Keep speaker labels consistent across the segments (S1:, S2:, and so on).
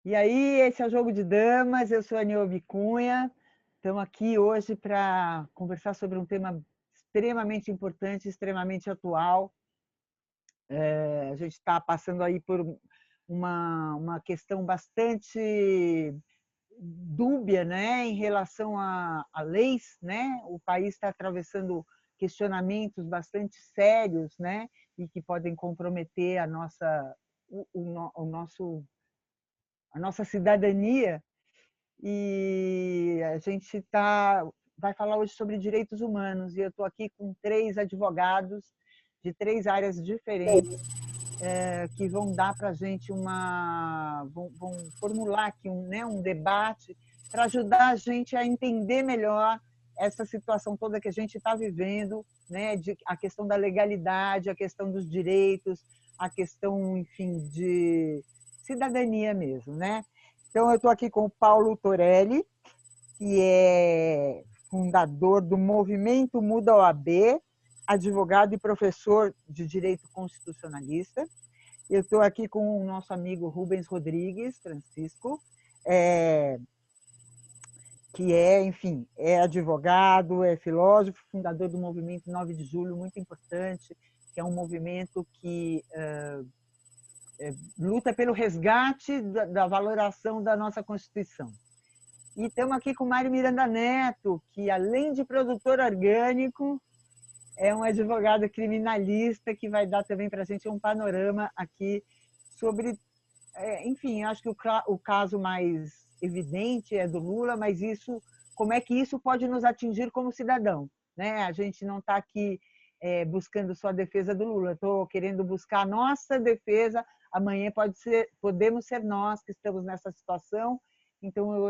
S1: E aí, esse é o Jogo de Damas, eu sou a Niobe Cunha, estamos aqui hoje para conversar sobre um tema extremamente importante, extremamente atual. A gente está passando aí por uma questão bastante dúbia, né, em relação a leis, né? O país está atravessando questionamentos bastante sérios, né, e que podem comprometer a nossa cidadania. E a gente vai falar hoje sobre direitos humanos, e eu estou aqui com 3 advogados de 3 áreas diferentes, que vão dar para a gente vão formular aqui um debate para ajudar a gente a entender melhor essa situação toda que a gente está vivendo, né? A questão da legalidade, a questão dos direitos, a questão, enfim, de cidadania mesmo, né? Então, eu estou aqui com o Paulo Torelli, que é fundador do Movimento Muda OAB, advogado e professor de Direito Constitucionalista. Eu estou aqui com o nosso amigo Rubens Rodrigues Francisco, que enfim, é advogado, é filósofo, fundador do Movimento 9 de Julho, muito importante, que é um movimento que luta pelo resgate da valoração da nossa Constituição. E estamos aqui com o Mário Miranda Neto, que, além de produtor orgânico, é um advogado criminalista que vai dar também para a gente um panorama aqui sobre... Enfim, acho que o caso mais evidente é do Lula, mas como é que isso pode nos atingir como cidadão, né? A gente não está aqui buscando só a defesa do Lula, estou querendo buscar a nossa defesa. Amanhã podemos ser nós que estamos nessa situação. Então,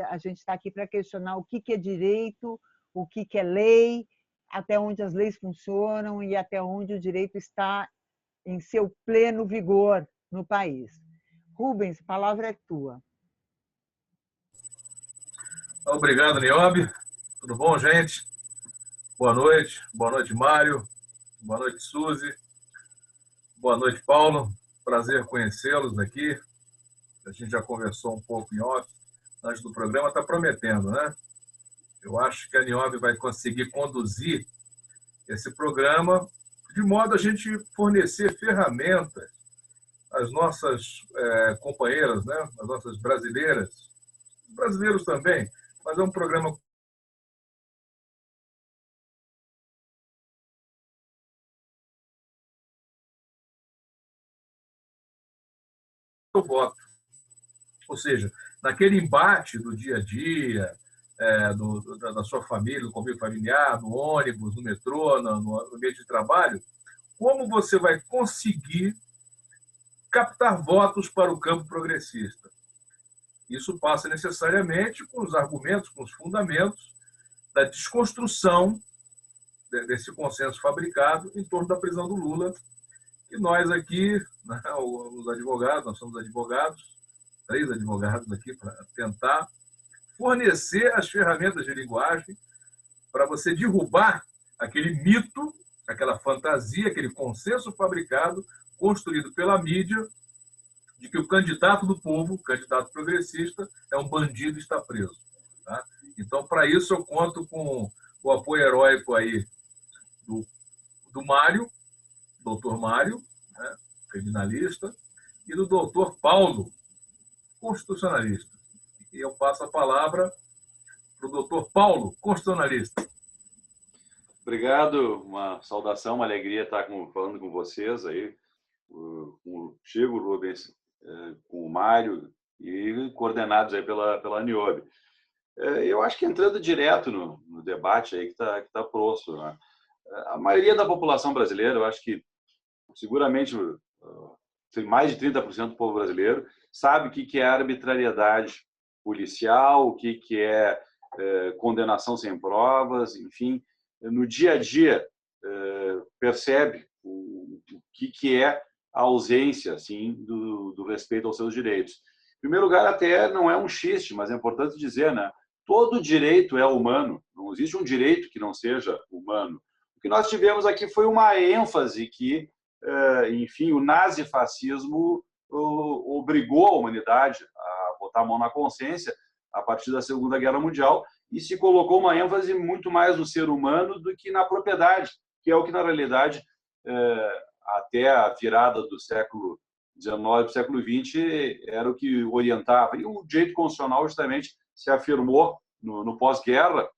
S1: a gente está aqui para questionar o que é direito, o que é lei, até onde as leis funcionam e até onde o direito está em seu pleno vigor no país. Rubens, a palavra é tua.
S2: Obrigado, Niobe. Tudo bom, gente? Boa noite. Boa noite, Mário. Boa noite, Suzy. Boa noite, Paulo. Prazer conhecê-los aqui. A gente já conversou um pouco em off antes do programa, está prometendo, né? Eu acho que a Niobe vai conseguir conduzir esse programa de modo a gente fornecer ferramentas às nossas companheiras, né? Às nossas brasileiras, brasileiros também, mas é um programa eu voto. Ou seja, naquele embate do dia a dia, da sua família, do convívio familiar, no ônibus, no metrô, no ambiente de trabalho, como você vai conseguir captar votos para o campo progressista? Isso passa necessariamente com os argumentos, com os fundamentos da desconstrução desse consenso fabricado em torno da prisão do Lula. E nós aqui, né, os advogados, nós somos advogados, 3 advogados aqui para tentar fornecer as ferramentas de linguagem para você derrubar aquele mito, aquela fantasia, aquele consenso fabricado, construído pela mídia, de que o candidato do povo, o candidato progressista, é um bandido e está preso. Tá? Então, para isso, eu conto com o apoio heróico aí do Mário, doutor Mário, né, criminalista, e do doutor Paulo, constitucionalista. E eu passo a palavra para o doutor Paulo, constitucionalista.
S3: Obrigado, uma saudação, uma alegria estar falando com vocês aí, com o Chico, o Rubens, com o Mário e coordenados aí pela Niobe. Eu acho que entrando direto no debate aí que tá próximo, né? A maioria da população brasileira, eu acho que seguramente mais de 30% do povo brasileiro sabe o que é arbitrariedade policial, o que é condenação sem provas, enfim, no dia a dia percebe o que é a ausência assim do respeito aos seus direitos. Em primeiro lugar, até não é um xiste, mas é importante dizer, né? Todo direito é humano, não existe um direito que não seja humano. O que nós tivemos aqui foi uma ênfase que, enfim, o nazifascismo obrigou a humanidade a botar a mão na consciência a partir da Segunda Guerra Mundial, e se colocou uma ênfase muito mais no ser humano do que na propriedade, que é o que, na realidade, até a virada do século XIX para o século XX, era o que orientava. E o direito constitucional, justamente, se afirmou no pós-guerra,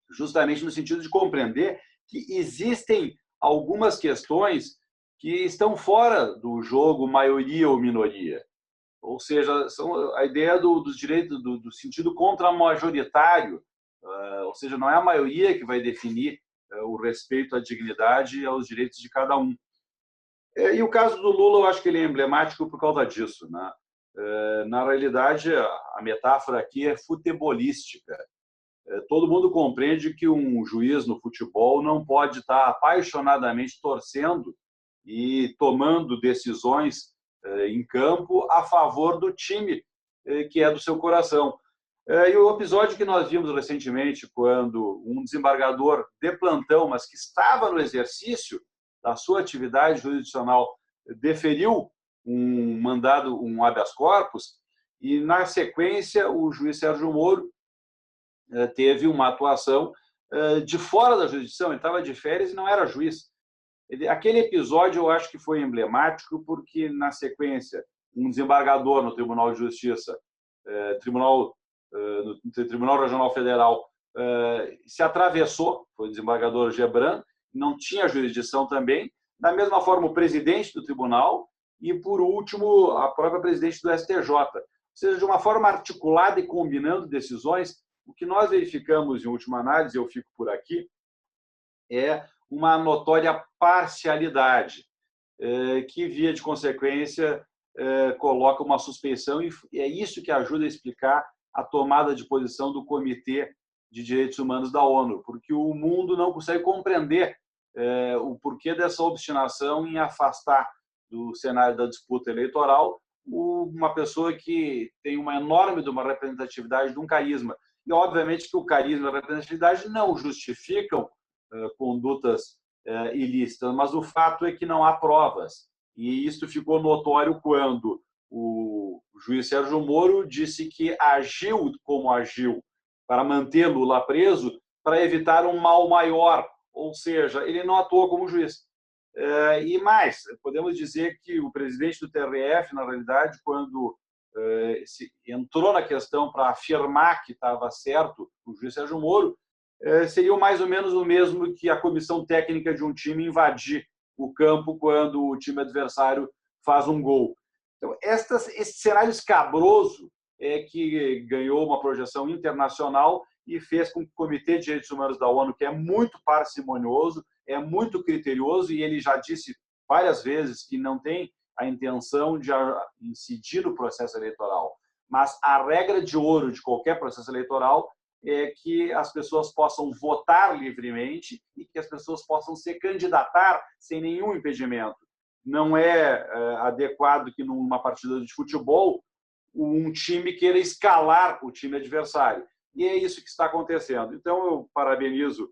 S3: justamente no sentido de compreender que existem algumas questões que estão fora do jogo maioria ou minoria. Ou seja, são a ideia dos direitos, do sentido contra-majoritário, ou seja, não é a maioria que vai definir o respeito à dignidade e aos direitos de cada um. E o caso do Lula, eu acho que ele é emblemático por causa disso, né? Na realidade, a metáfora aqui é futebolística. Todo mundo compreende que um juiz no futebol não pode estar apaixonadamente torcendo e tomando decisões em campo a favor do time que é do seu coração. E o episódio que nós vimos recentemente, quando um desembargador de plantão, mas que estava no exercício da sua atividade jurisdicional, deferiu um mandado, um habeas corpus, e, na sequência, o juiz Sérgio Moro teve uma atuação de fora da jurisdição. Ele estava de férias e não era juiz. Aquele episódio eu acho que foi emblemático porque, na sequência, um desembargador no Tribunal de Justiça, no Tribunal Regional Federal, se atravessou, foi o desembargador Gebran, não tinha jurisdição também, da mesma forma o presidente do tribunal e, por último, a própria presidente do STJ. Ou seja, de uma forma articulada e combinando decisões, o que nós verificamos, em última análise, eu fico por aqui, é uma notória parcialidade, que, via de consequência, coloca uma suspeição, e é isso que ajuda a explicar a tomada de posição do Comitê de Direitos Humanos da ONU, porque o mundo não consegue compreender o porquê dessa obstinação em afastar do cenário da disputa eleitoral uma pessoa que tem uma enorme de uma representatividade, de um carisma. E, obviamente, que o carisma e a representatividade não justificam condutas ilícitas, mas o fato é que não há provas. E isso ficou notório quando o juiz Sérgio Moro disse que agiu como agiu para manter Lula preso para evitar um mal maior, ou seja, ele não atuou como juiz. E mais, podemos dizer que o presidente do TRF, na realidade, quando entrou na questão para afirmar que estava certo o juiz Sérgio Moro, seria mais ou menos o mesmo que a comissão técnica de um time invadir o campo quando o time adversário faz um gol. Então, esse cenário escabroso é que ganhou uma projeção internacional e fez com que o Comitê de Direitos Humanos da ONU, que é muito parcimonioso, é muito criterioso, e ele já disse várias vezes que não tem a intenção de incidir no processo eleitoral. Mas a regra de ouro de qualquer processo eleitoral é que as pessoas possam votar livremente e que as pessoas possam se candidatar sem nenhum impedimento. Não é adequado que, numa partida de futebol, um time queira escalar o time adversário. E é isso que está acontecendo. Então, eu parabenizo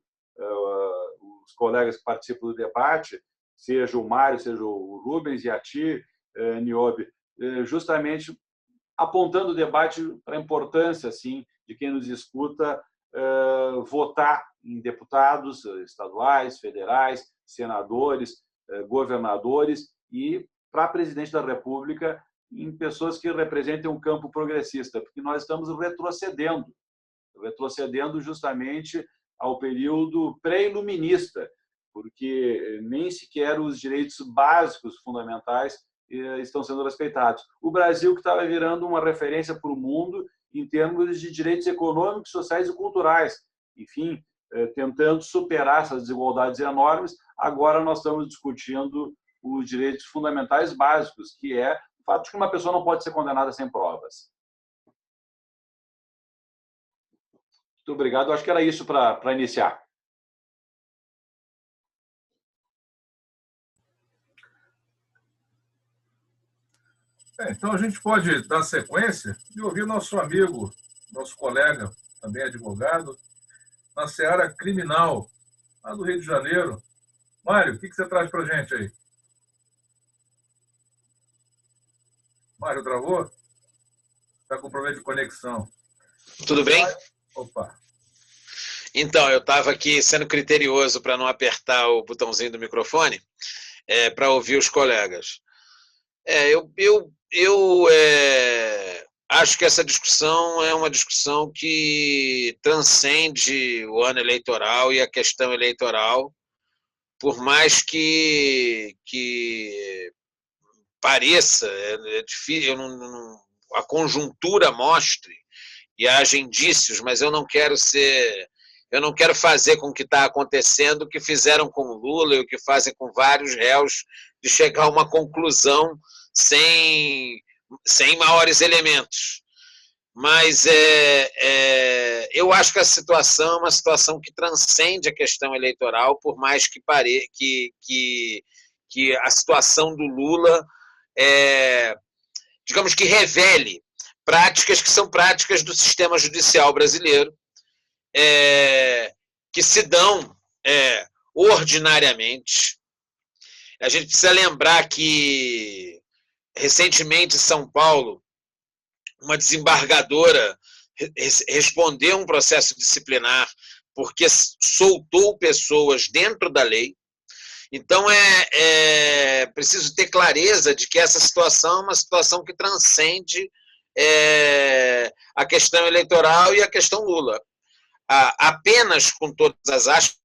S3: os colegas que participam do debate, seja o Mário, seja o Rubens e a ti, Niobe, justamente apontando o debate para a importância, assim, de quem nos escuta votar em deputados estaduais, federais, senadores, governadores e, para presidente da República, em pessoas que representem um campo progressista, porque nós estamos retrocedendo justamente ao período pré-iluminista, porque nem sequer os direitos básicos fundamentais estão sendo respeitados. O Brasil, que estava virando uma referência para o mundo em termos de direitos econômicos, sociais e culturais, enfim, tentando superar essas desigualdades enormes, agora nós estamos discutindo os direitos fundamentais básicos, que é o fato de que uma pessoa não pode ser condenada sem provas. Muito obrigado. Eu acho que era isso para iniciar.
S2: Então, a gente pode dar sequência e ouvir nosso amigo, nosso colega, também advogado, na seara criminal, lá do Rio de Janeiro. Mário, o que você traz para a gente aí? Mário, travou? Está com problema de conexão.
S4: Tudo bem?
S2: Opa.
S4: Então, eu estava aqui sendo criterioso para não apertar o botãozinho do microfone para ouvir os colegas. Eu acho que essa discussão é uma discussão que transcende o ano eleitoral e a questão eleitoral, por mais que pareça, é difícil, a conjuntura mostre e haja indícios, mas eu não quero fazer com o que está acontecendo o que fizeram com o Lula e o que fazem com vários réus, de chegar a uma conclusão sem maiores elementos. Mas eu acho que a situação é uma situação que transcende a questão eleitoral, por mais que a situação do Lula, digamos que revele práticas que são práticas do sistema judicial brasileiro, que se dão ordinariamente. A gente precisa lembrar que, recentemente, em São Paulo, uma desembargadora respondeu um processo disciplinar porque soltou pessoas dentro da lei. Então, é preciso ter clareza de que essa situação é uma situação que transcende a questão eleitoral e a questão Lula. Apenas, com todas as aspas,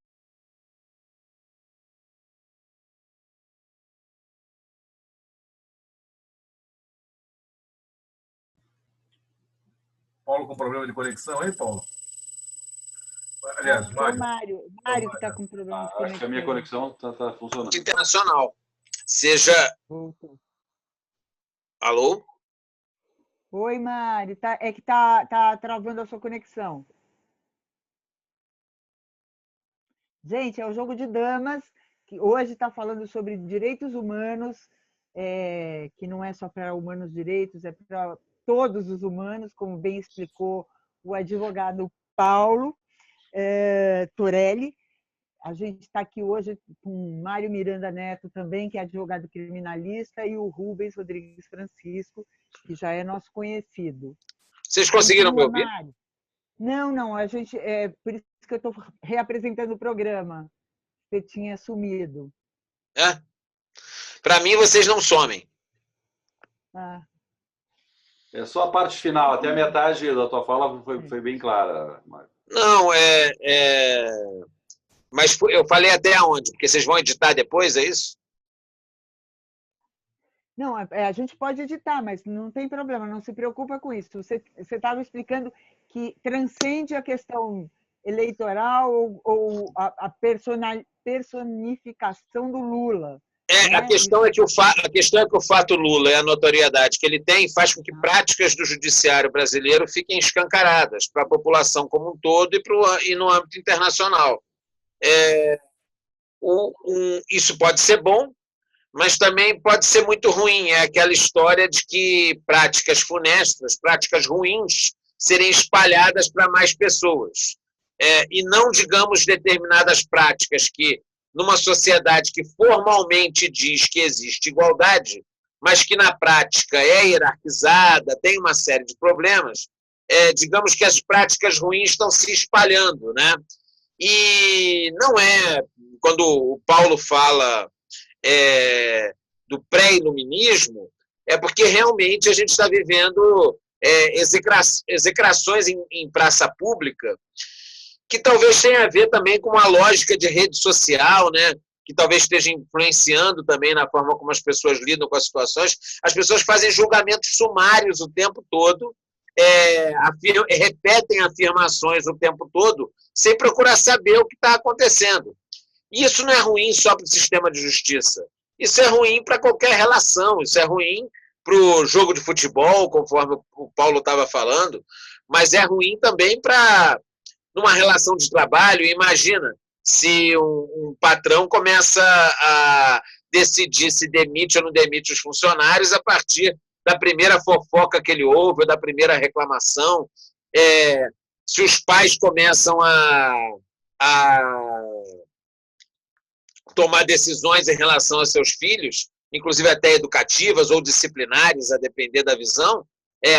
S2: Paulo com problema de conexão, hein, Paulo? Aliás,
S1: Mário que está com problema de conexão.
S3: Acho que a minha conexão está funcionando.
S4: Internacional. Seja... Alô?
S1: Oi, Mário. É que tá travando a sua conexão. Gente, é o Jogo de Damas, que hoje está falando sobre direitos humanos, que não é só para humanos direitos, é para todos os humanos, como bem explicou o advogado Paulo Torelli. A gente está aqui hoje com o Mário Miranda Neto também, que é advogado criminalista, e o Rubens Rodrigues Francisco, que já é nosso conhecido.
S4: Vocês conseguiram me ouvir?
S1: Mário? Não, a gente, por isso que eu estou reapresentando o programa. Você tinha sumido.
S4: Para mim, vocês não somem.
S3: É só a parte final, até a metade da tua fala foi bem clara, Mário.
S4: Não, mas eu falei até onde? Porque vocês vão editar depois, é isso?
S1: Não, a gente pode editar, mas não tem problema, não se preocupa com isso. Você estava explicando que transcende a questão eleitoral ou a personificação do Lula.
S4: A questão é que o fato Lula e a notoriedade que ele tem faz com que práticas do judiciário brasileiro fiquem escancaradas para a população como um todo e no âmbito internacional. Isso pode ser bom, mas também pode ser muito ruim. É aquela história de que práticas funestas, práticas ruins, serem espalhadas para mais pessoas. E não, digamos, determinadas práticas que, numa sociedade que formalmente diz que existe igualdade, mas que na prática é hierarquizada, tem uma série de problemas, digamos que as práticas ruins estão se espalhando, né? E não quando o Paulo fala do pré-iluminismo, é porque realmente a gente está vivendo execrações em praça pública, que talvez tenha a ver também com uma lógica de rede social, né? Que talvez esteja influenciando também na forma como as pessoas lidam com as situações. As pessoas fazem julgamentos sumários o tempo todo, repetem afirmações o tempo todo, sem procurar saber o que está acontecendo. E isso não é ruim só para o sistema de justiça. Isso é ruim para qualquer relação, isso é ruim para o jogo de futebol, conforme o Paulo estava falando, mas é ruim também para numa relação de trabalho. Imagina se um patrão começa a decidir se demite ou não demite os funcionários a partir da primeira fofoca que ele ouve, ou da primeira reclamação. Se os pais começam a tomar decisões em relação a seus filhos, inclusive até educativas ou disciplinares, a depender da visão,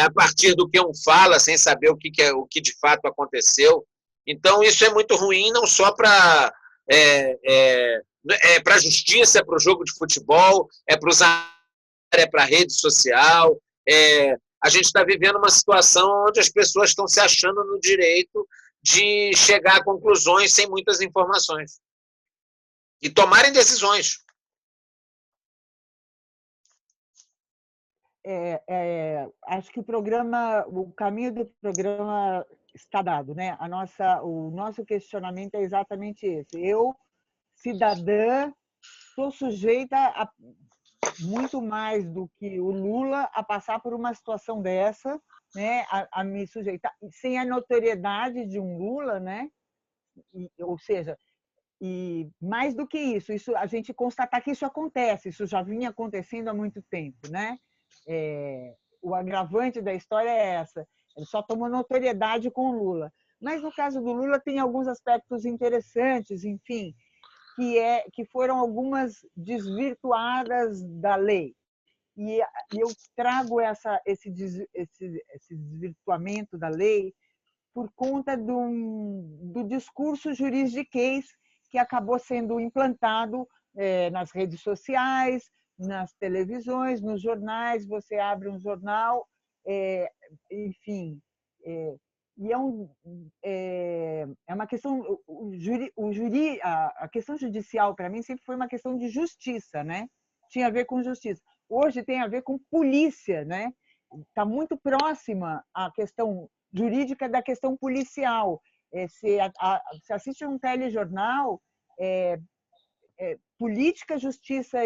S4: a partir do que um fala, sem saber o que de fato aconteceu. Então, isso é muito ruim, não só para para a justiça, é para o jogo de futebol, é para a rede social. A gente está vivendo uma situação onde as pessoas estão se achando no direito de chegar a conclusões sem muitas informações e tomarem decisões.
S1: Acho que o caminho do programa está dado, né? O nosso questionamento é exatamente esse. Eu, cidadã, estou sujeita a muito mais do que o Lula a passar por uma situação dessa, né? A me sujeitar sem a notoriedade de um Lula, né? Ou seja, e mais do que isso, a gente constatar que isso acontece, isso já vinha acontecendo há muito tempo, né? O agravante da história é essa, ele só tomou notoriedade com o Lula. Mas no caso do Lula tem alguns aspectos interessantes, enfim, que foram algumas desvirtuadas da lei. E eu trago esse desvirtuamento da lei por conta do discurso juridiquês que acabou sendo implantado nas redes sociais, nas televisões, nos jornais. Você abre um jornal, enfim, e é uma questão. A questão judicial, para mim, sempre foi uma questão de justiça, né? Tinha a ver com justiça. Hoje tem a ver com polícia, né? Está muito próxima a questão jurídica da questão policial. Se assiste um telejornal, política, justiça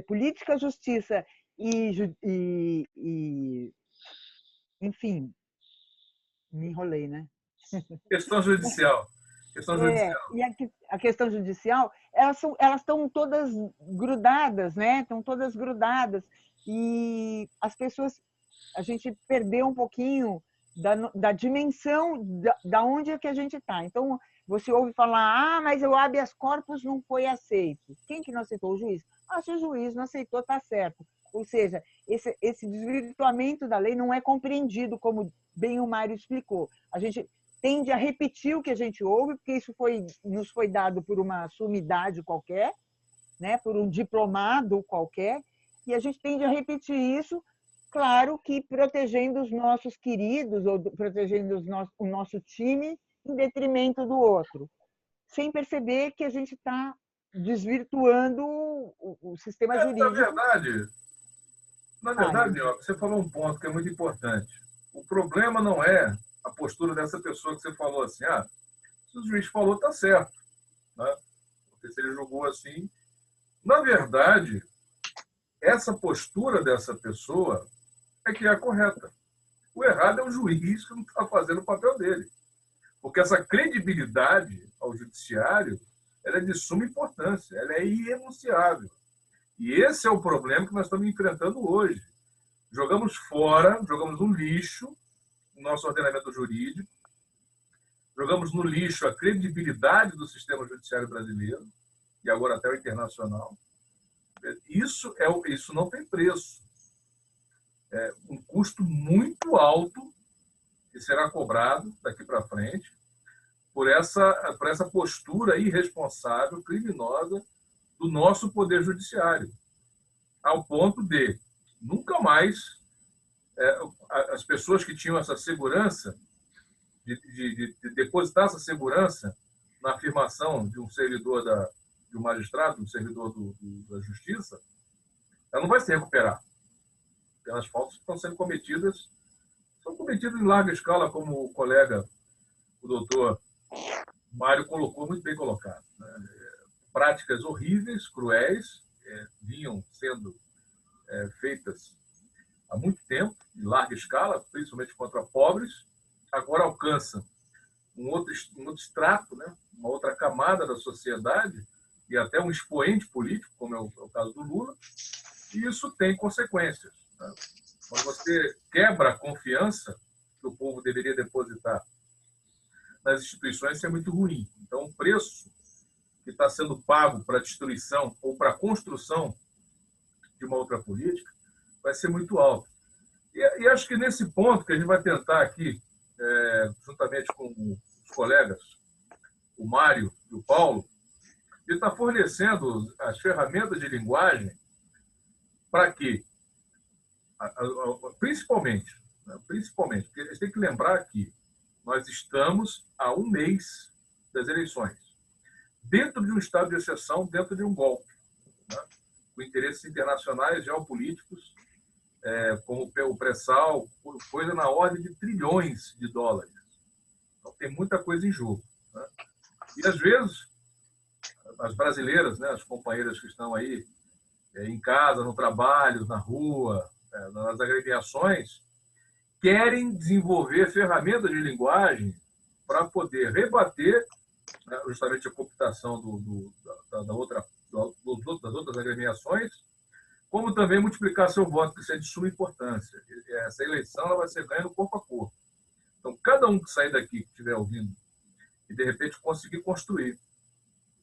S1: política, justiça enfim, me enrolei, né?
S2: Questão judicial.
S1: E a questão judicial, elas estão todas grudadas, né? Estão todas grudadas. E as pessoas, a gente perdeu um pouquinho da dimensão da onde é que a gente está. Então, você ouve falar, mas o habeas corpus não foi aceito. Quem que não aceitou? O juiz. Se o juiz não aceitou, está certo. Ou seja, esse desvirtuamento da lei não é compreendido, como bem o Mário explicou. A gente tende a repetir o que a gente ouve, porque isso nos foi dado por uma sumidade qualquer, né? Por um diplomado qualquer, e a gente tende a repetir isso, claro que protegendo os nossos queridos, ou protegendo o nosso time, em detrimento do outro, sem perceber que a gente está desvirtuando o sistema jurídico.
S2: Na verdade, você falou um ponto que é muito importante. O problema não é a postura dessa pessoa que você falou assim, se o juiz falou, está certo. Né? Porque se ele julgou assim... Na verdade, essa postura dessa pessoa é que é a correta. O errado é o juiz que não está fazendo o papel dele. Porque essa credibilidade ao judiciário ela é de suma importância, ela é irrenunciável. E esse é o problema que nós estamos enfrentando hoje. Jogamos no lixo o nosso ordenamento jurídico, jogamos no lixo a credibilidade do sistema judiciário brasileiro, e agora até o internacional. Isso não tem preço. É um custo muito alto que será cobrado daqui para frente por essa postura irresponsável, criminosa do nosso Poder Judiciário, ao ponto de nunca mais as pessoas que tinham essa segurança, de depositar essa segurança na afirmação de um servidor, de um magistrado, de um servidor da Justiça, ela não vai se recuperar. Pelas faltas que estão sendo cometidas, são cometidas em larga escala, como o colega, o doutor Mário colocou, muito bem colocado. Né? Práticas horríveis, cruéis, vinham sendo feitas há muito tempo, em larga escala, principalmente contra pobres, agora alcançam um outro extrato, né? Uma outra camada da sociedade e até um expoente político, como é o caso do Lula, e isso tem consequências. Né? Quando você quebra a confiança que o povo deveria depositar nas instituições, isso é muito ruim. Então, o preço que está sendo pago para a destruição ou para a construção de uma outra política vai ser muito alto. E acho que nesse ponto que a gente vai tentar aqui, juntamente com os colegas, o Mário e o Paulo, ele está fornecendo as ferramentas de linguagem para que, principalmente, porque a gente tem que lembrar que nós estamos a um mês das eleições, dentro de um estado de exceção, dentro de um golpe, né? Com interesses internacionais geopolíticos, como o pré-sal, coisa na ordem de trilhões de dólares. Então, tem muita coisa em jogo, né? E, às vezes, as brasileiras, né, as companheiras que estão aí em casa, no trabalho, na rua, nas agremiações, querem desenvolver ferramentas de linguagem para poder rebater, né, justamente a cooptação das outras agremiações, como também multiplicar seu voto, que isso é de suma importância. Essa eleição ela vai ser ganha no corpo a corpo. Então, cada um que sair daqui, que estiver ouvindo, e de repente conseguir construir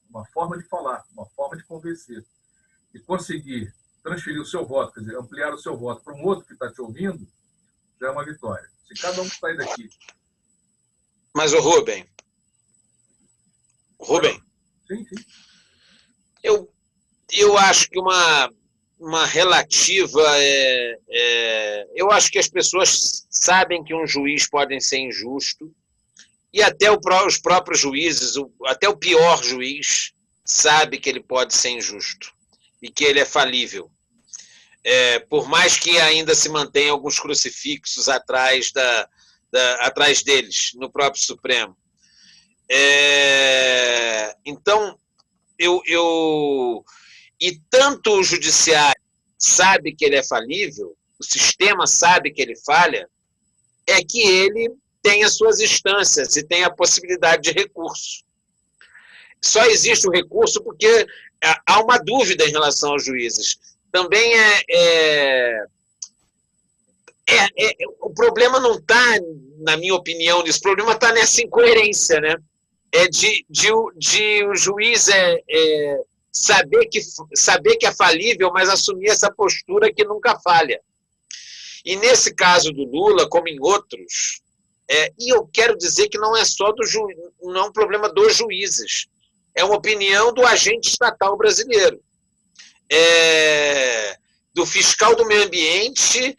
S2: uma forma de falar, uma forma de convencer, e conseguir transferir o seu voto, quer dizer, ampliar o seu voto para um outro que está te ouvindo, já é uma vitória. Se cada um que sair daqui...
S4: Mas o Rubem...
S2: Sim.
S4: Eu acho que uma relativa... eu acho que as pessoas sabem que um juiz pode ser injusto, e até os próprios juízes, até o pior juiz, sabe que ele pode ser injusto e que ele é falível. Por mais que ainda se mantenha alguns crucifixos atrás deles, no próprio Supremo. Então, e tanto o judiciário sabe que ele é falível, o sistema sabe que ele falha, é que ele tem as suas instâncias e tem a possibilidade de recurso. Só existe o recurso porque há uma dúvida em relação aos juízes. Também o problema não está, na minha opinião, nisso. O problema está nessa incoerência, né? O juiz saber que é falível, mas assumir essa postura que nunca falha. E nesse caso do Lula, como em outros, e eu quero dizer que não é só não é um problema dos juízes, é uma opinião do agente estatal brasileiro, do fiscal do meio ambiente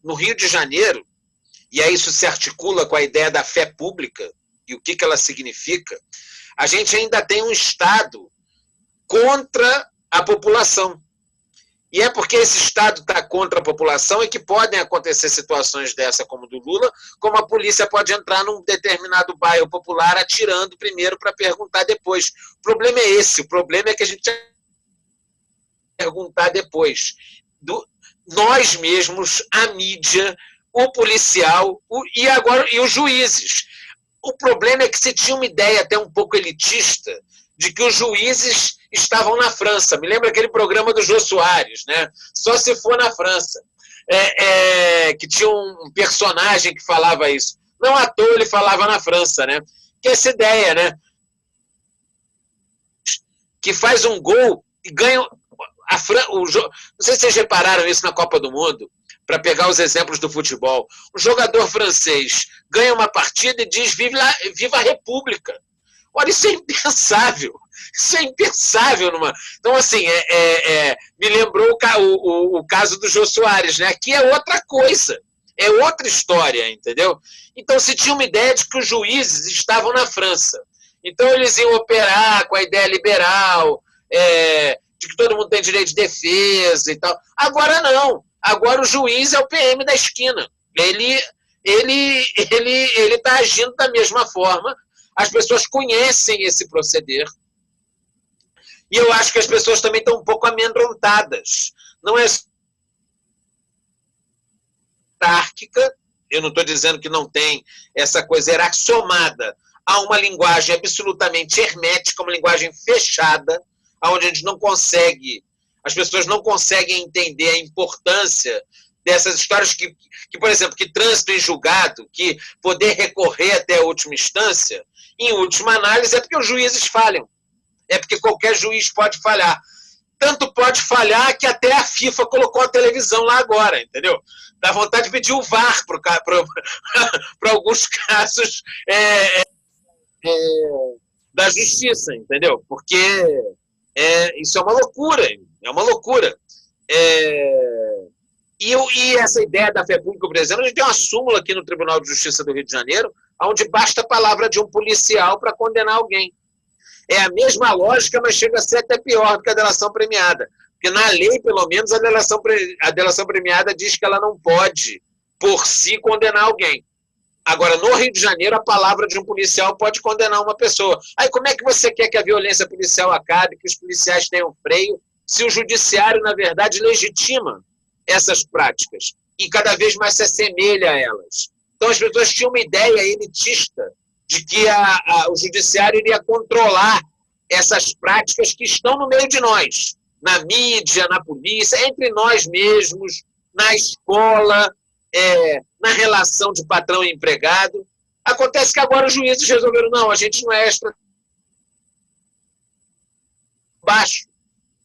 S4: no Rio de Janeiro, e aí isso se articula com a ideia da fé pública e o que ela significa. A gente ainda tem um Estado contra a população. E é porque esse Estado está contra a população e que podem acontecer situações dessa como do Lula, como a polícia pode entrar num determinado bairro popular atirando primeiro para perguntar depois. O problema é esse, o problema é que a gente perguntar depois. Nós mesmos, a mídia, o policial e os juízes. O problema é que se tinha uma ideia até um pouco elitista de que os juízes estavam na França. Me lembra aquele programa do Jô Soares, né? Só se for na França. Que tinha um personagem que falava isso. Não à toa ele falava na França, né? Que essa ideia, né? Que faz um gol e ganha... Não sei se vocês repararam isso na Copa do Mundo, para pegar os exemplos do futebol. O jogador francês ganha uma partida e diz viva a República. Olha, isso é impensável. Isso é impensável. Então, assim, me lembrou o caso do Jô Soares, né? Aqui é outra coisa, é outra história, entendeu? Então, se tinha uma ideia de que os juízes estavam na França. Então, eles iam operar com a ideia liberal, de que todo mundo tem direito de defesa e tal. Agora não. Agora o juiz é o PM da esquina. Ele está agindo da mesma forma. As pessoas conhecem esse proceder. E eu acho que as pessoas também estão um pouco amedrontadas. Não é hierárquica, eu não estou dizendo que não tem essa coisa hierarquiada a uma linguagem absolutamente hermética, uma linguagem fechada, onde a gente não consegue, as pessoas não conseguem entender a importância dessas histórias que, por exemplo, que trânsito em julgado, que poder recorrer até a última instância, em última análise, é porque os juízes falham. É porque qualquer juiz pode falhar. tanto pode falhar que até a FIFA colocou a televisão lá agora, entendeu? Dá vontade de pedir o VAR para alguns casos da justiça, entendeu? Porque isso é uma loucura, é uma loucura. E essa ideia da fé pública, por exemplo, a gente tem uma súmula aqui no Tribunal de Justiça do Rio de Janeiro, onde basta a palavra de um policial para condenar alguém. É a mesma lógica, mas chega a ser até pior do que a delação premiada. Porque na lei, pelo menos, a delação premiada diz que ela não pode, por si, condenar alguém. Agora, no Rio de Janeiro, a palavra de um policial pode condenar uma pessoa. Aí como é que você quer que a violência policial acabe, que os policiais tenham freio, se o judiciário, na verdade, legitima essas práticas e cada vez mais se assemelha a elas? Então, as pessoas tinham uma ideia elitista de que o judiciário iria controlar essas práticas que estão no meio de nós, na mídia, na polícia, entre nós mesmos, na escola, na relação de patrão e empregado. Acontece que agora os juízes resolveram, não, a gente não é extra baixo.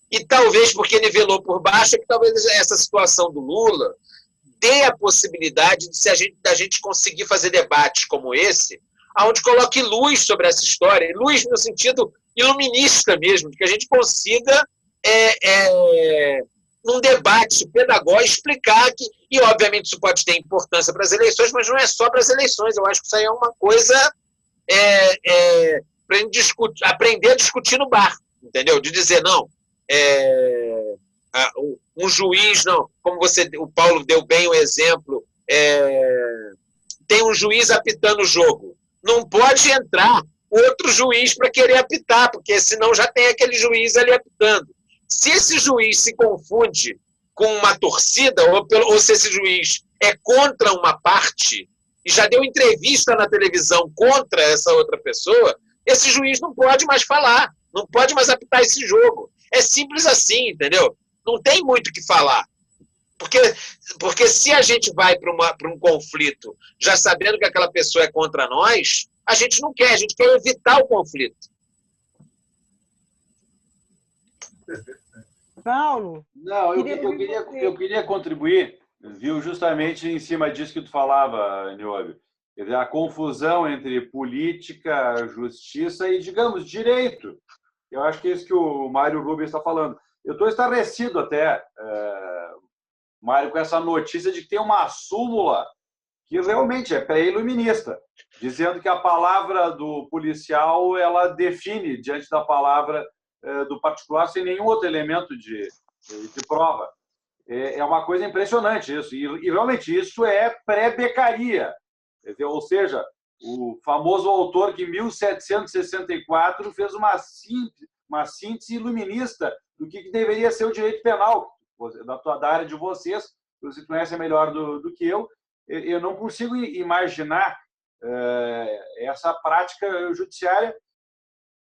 S4: E talvez porque nivelou por baixo, é que talvez essa situação do Lula dê a possibilidade da gente conseguir fazer debates como esse, onde coloque luz sobre essa história, luz no sentido iluminista mesmo, que a gente consiga, num debate pedagógico, explicar que, e obviamente isso pode ter importância para as eleições, mas não é só para as eleições, eu acho que isso aí é uma coisa para a gente aprender a discutir no bar, entendeu? De dizer, não, um juiz, não, como o Paulo deu bem o exemplo, tem um juiz apitando o jogo, não pode entrar outro juiz para querer apitar, porque senão já tem aquele juiz ali apitando. Se esse juiz se confunde com uma torcida, ou se esse juiz é contra uma parte, e já deu entrevista na televisão contra essa outra pessoa, esse juiz não pode mais falar, não pode mais apitar esse jogo. É simples assim, entendeu? Não tem muito o que falar. Porque se a gente vai para um conflito já sabendo que aquela pessoa é contra nós, a gente não quer, a gente quer evitar o conflito.
S1: Paulo?
S3: Não, eu queria contribuir, viu, justamente em cima disso que tu falava, Niobe. Quer dizer, a confusão entre política, justiça e, digamos, direito. Eu acho que é isso que o Mário Rubens está falando. Eu estou estarrecido até, Mário, com essa notícia de que tem uma súmula que realmente é pré-iluminista, dizendo que a palavra do policial ela define diante da palavra do particular sem nenhum outro elemento de prova. É uma coisa impressionante isso. E realmente isso é pré-Beccaria. Ou seja, o famoso autor que em 1764 fez uma síntese iluminista do que deveria ser o direito penal, da área de vocês, você conhece melhor do que eu não consigo imaginar essa prática judiciária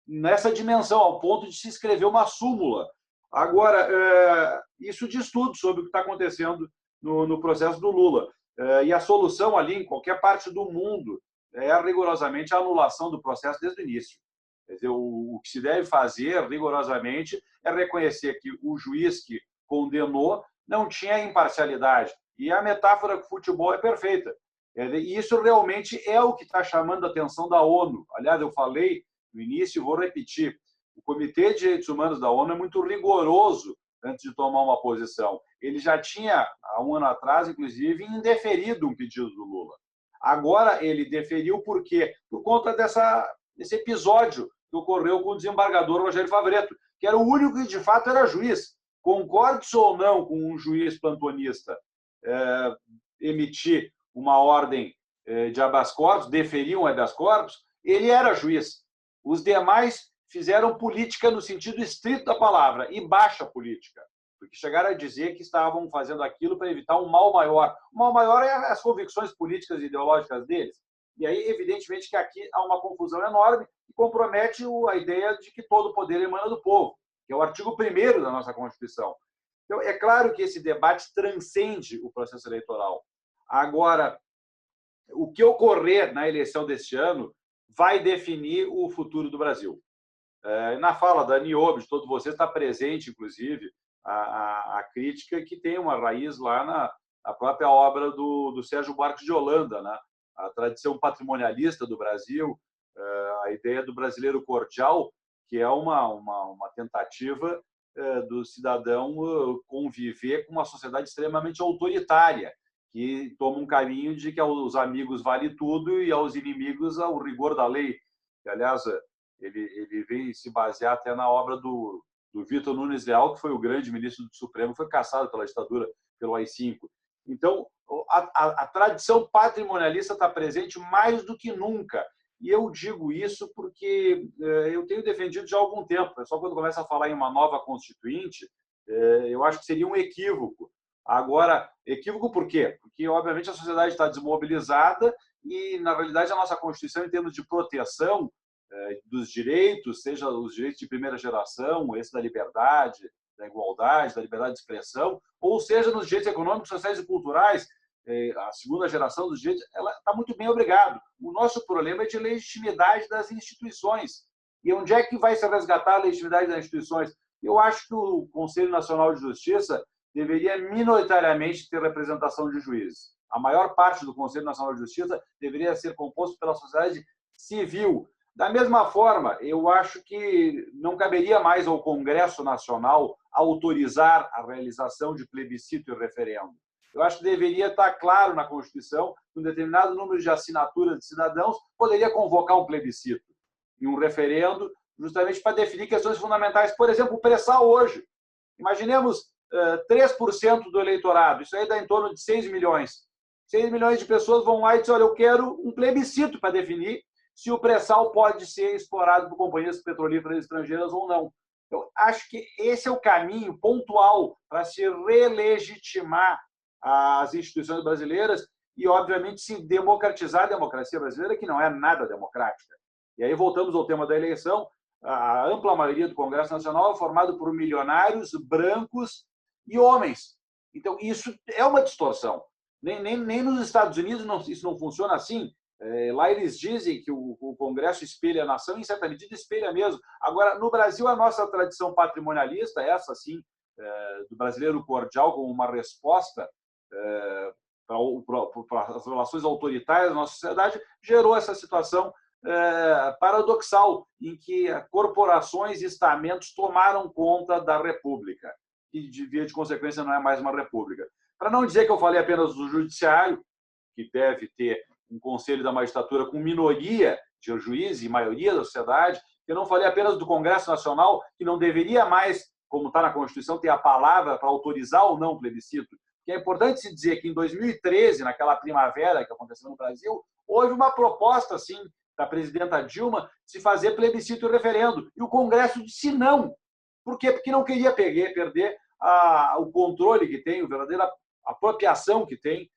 S3: nessa dimensão, ao ponto de se escrever uma súmula. Agora, isso diz tudo sobre o que está acontecendo no processo do Lula. E a solução ali, em qualquer parte do mundo, é rigorosamente a anulação do processo desde o início. Quer dizer, o que se deve fazer, rigorosamente, é reconhecer que o juiz que condenou não tinha imparcialidade. E a metáfora do futebol é perfeita. E isso realmente é o que está chamando a atenção da ONU. Aliás, eu falei no início e vou repetir. O Comitê de Direitos Humanos da ONU é muito rigoroso antes de tomar uma posição. Ele já tinha, há um ano atrás, inclusive, indeferido um pedido do Lula. Agora ele deferiu por quê? Por conta desse episódio que ocorreu com o desembargador Rogério Favretto, que era o único que, de fato, era juiz. Concorde-se ou não com um juiz plantonista emitir uma ordem de habeas corpus, deferir um habeas corpus, ele era juiz. Os demais fizeram política no sentido estrito da palavra, e baixa política, porque chegaram a dizer que estavam fazendo aquilo para evitar um mal maior. O mal maior é as convicções políticas e ideológicas deles. E aí, evidentemente, que aqui há uma confusão enorme que compromete a ideia de que todo o poder emana do povo, que é o artigo 1º da nossa Constituição. Então, é claro que esse debate transcende o processo eleitoral. Agora, o que ocorrer na eleição deste ano vai definir o futuro do Brasil. Na fala da Niobe, de todos vocês, está presente, inclusive, a crítica que tem uma raiz lá na própria obra do Sérgio Buarque de Holanda, né? A tradição patrimonialista do Brasil, a ideia do brasileiro cordial, que é uma tentativa do cidadão conviver com uma sociedade extremamente autoritária, que toma um caminho de que aos amigos vale tudo e aos inimigos o rigor da lei. Que, aliás, ele vem se basear até na obra do Vitor Nunes Leal, que foi o grande ministro do Supremo, foi caçado pela ditadura, pelo AI-5. Então, a tradição patrimonialista está presente mais do que nunca. E eu digo isso porque eu tenho defendido já há algum tempo. Só quando começa a falar em uma nova constituinte, eu acho que seria um equívoco. Agora, equívoco por quê? Porque, obviamente, a sociedade está desmobilizada e, na realidade, a nossa Constituição, em termos de proteção dos direitos, seja os direitos de primeira geração, esse da liberdade, da igualdade, da liberdade de expressão, ou seja, nos direitos econômicos, sociais e culturais, a segunda geração dos direitos, ela está muito bem, obrigado. O nosso problema é de legitimidade das instituições. E onde é que vai se resgatar a legitimidade das instituições? Eu acho que o Conselho Nacional de Justiça deveria minoritariamente ter representação de juízes. A maior parte do Conselho Nacional de Justiça deveria ser composto pela sociedade civil. Da mesma forma, eu acho que não caberia mais ao Congresso Nacional autorizar a realização de plebiscito e referendo. Eu acho que deveria estar claro na Constituição que um determinado número de assinaturas de cidadãos poderia convocar um plebiscito e um referendo justamente para definir questões fundamentais. Por exemplo, o pré-sal hoje. Imaginemos 3% do eleitorado. Isso aí dá em torno de 6 milhões. 6 milhões de pessoas vão lá e dizem, olha, eu quero um plebiscito para definir se o pré-sal pode ser explorado por companhias petrolíferas estrangeiras ou não. Eu acho que esse é o caminho pontual para se relegitimar as instituições brasileiras e, obviamente, se democratizar a democracia brasileira, que não é nada democrática. E aí voltamos ao tema da eleição. A ampla maioria do Congresso Nacional é formado por milionários, brancos e homens. Então, isso é uma distorção. Nem nos Estados Unidos isso não funciona assim. Lá eles dizem que o Congresso espelha a nação, e, em certa medida, espelha mesmo. Agora, no Brasil, a nossa tradição patrimonialista, essa sim, do brasileiro cordial, como uma resposta para as relações autoritárias da nossa sociedade, gerou essa situação paradoxal, em que corporações e estamentos tomaram conta da República, que, via de consequência, não é mais uma república. Para não dizer que eu falei apenas do Judiciário, que deve ter um Conselho da Magistratura com minoria de juízes e maioria da sociedade, eu não falei apenas do Congresso Nacional, que não deveria mais, como está na Constituição, ter a palavra para autorizar ou não o plebiscito. Que é importante se dizer que, em 2013, naquela primavera que aconteceu no Brasil, houve uma proposta, sim, da presidenta Dilma, de se fazer plebiscito e referendo. E o Congresso disse não. Por quê? Porque não queria perder o controle que tem, a verdadeira apropriação que tem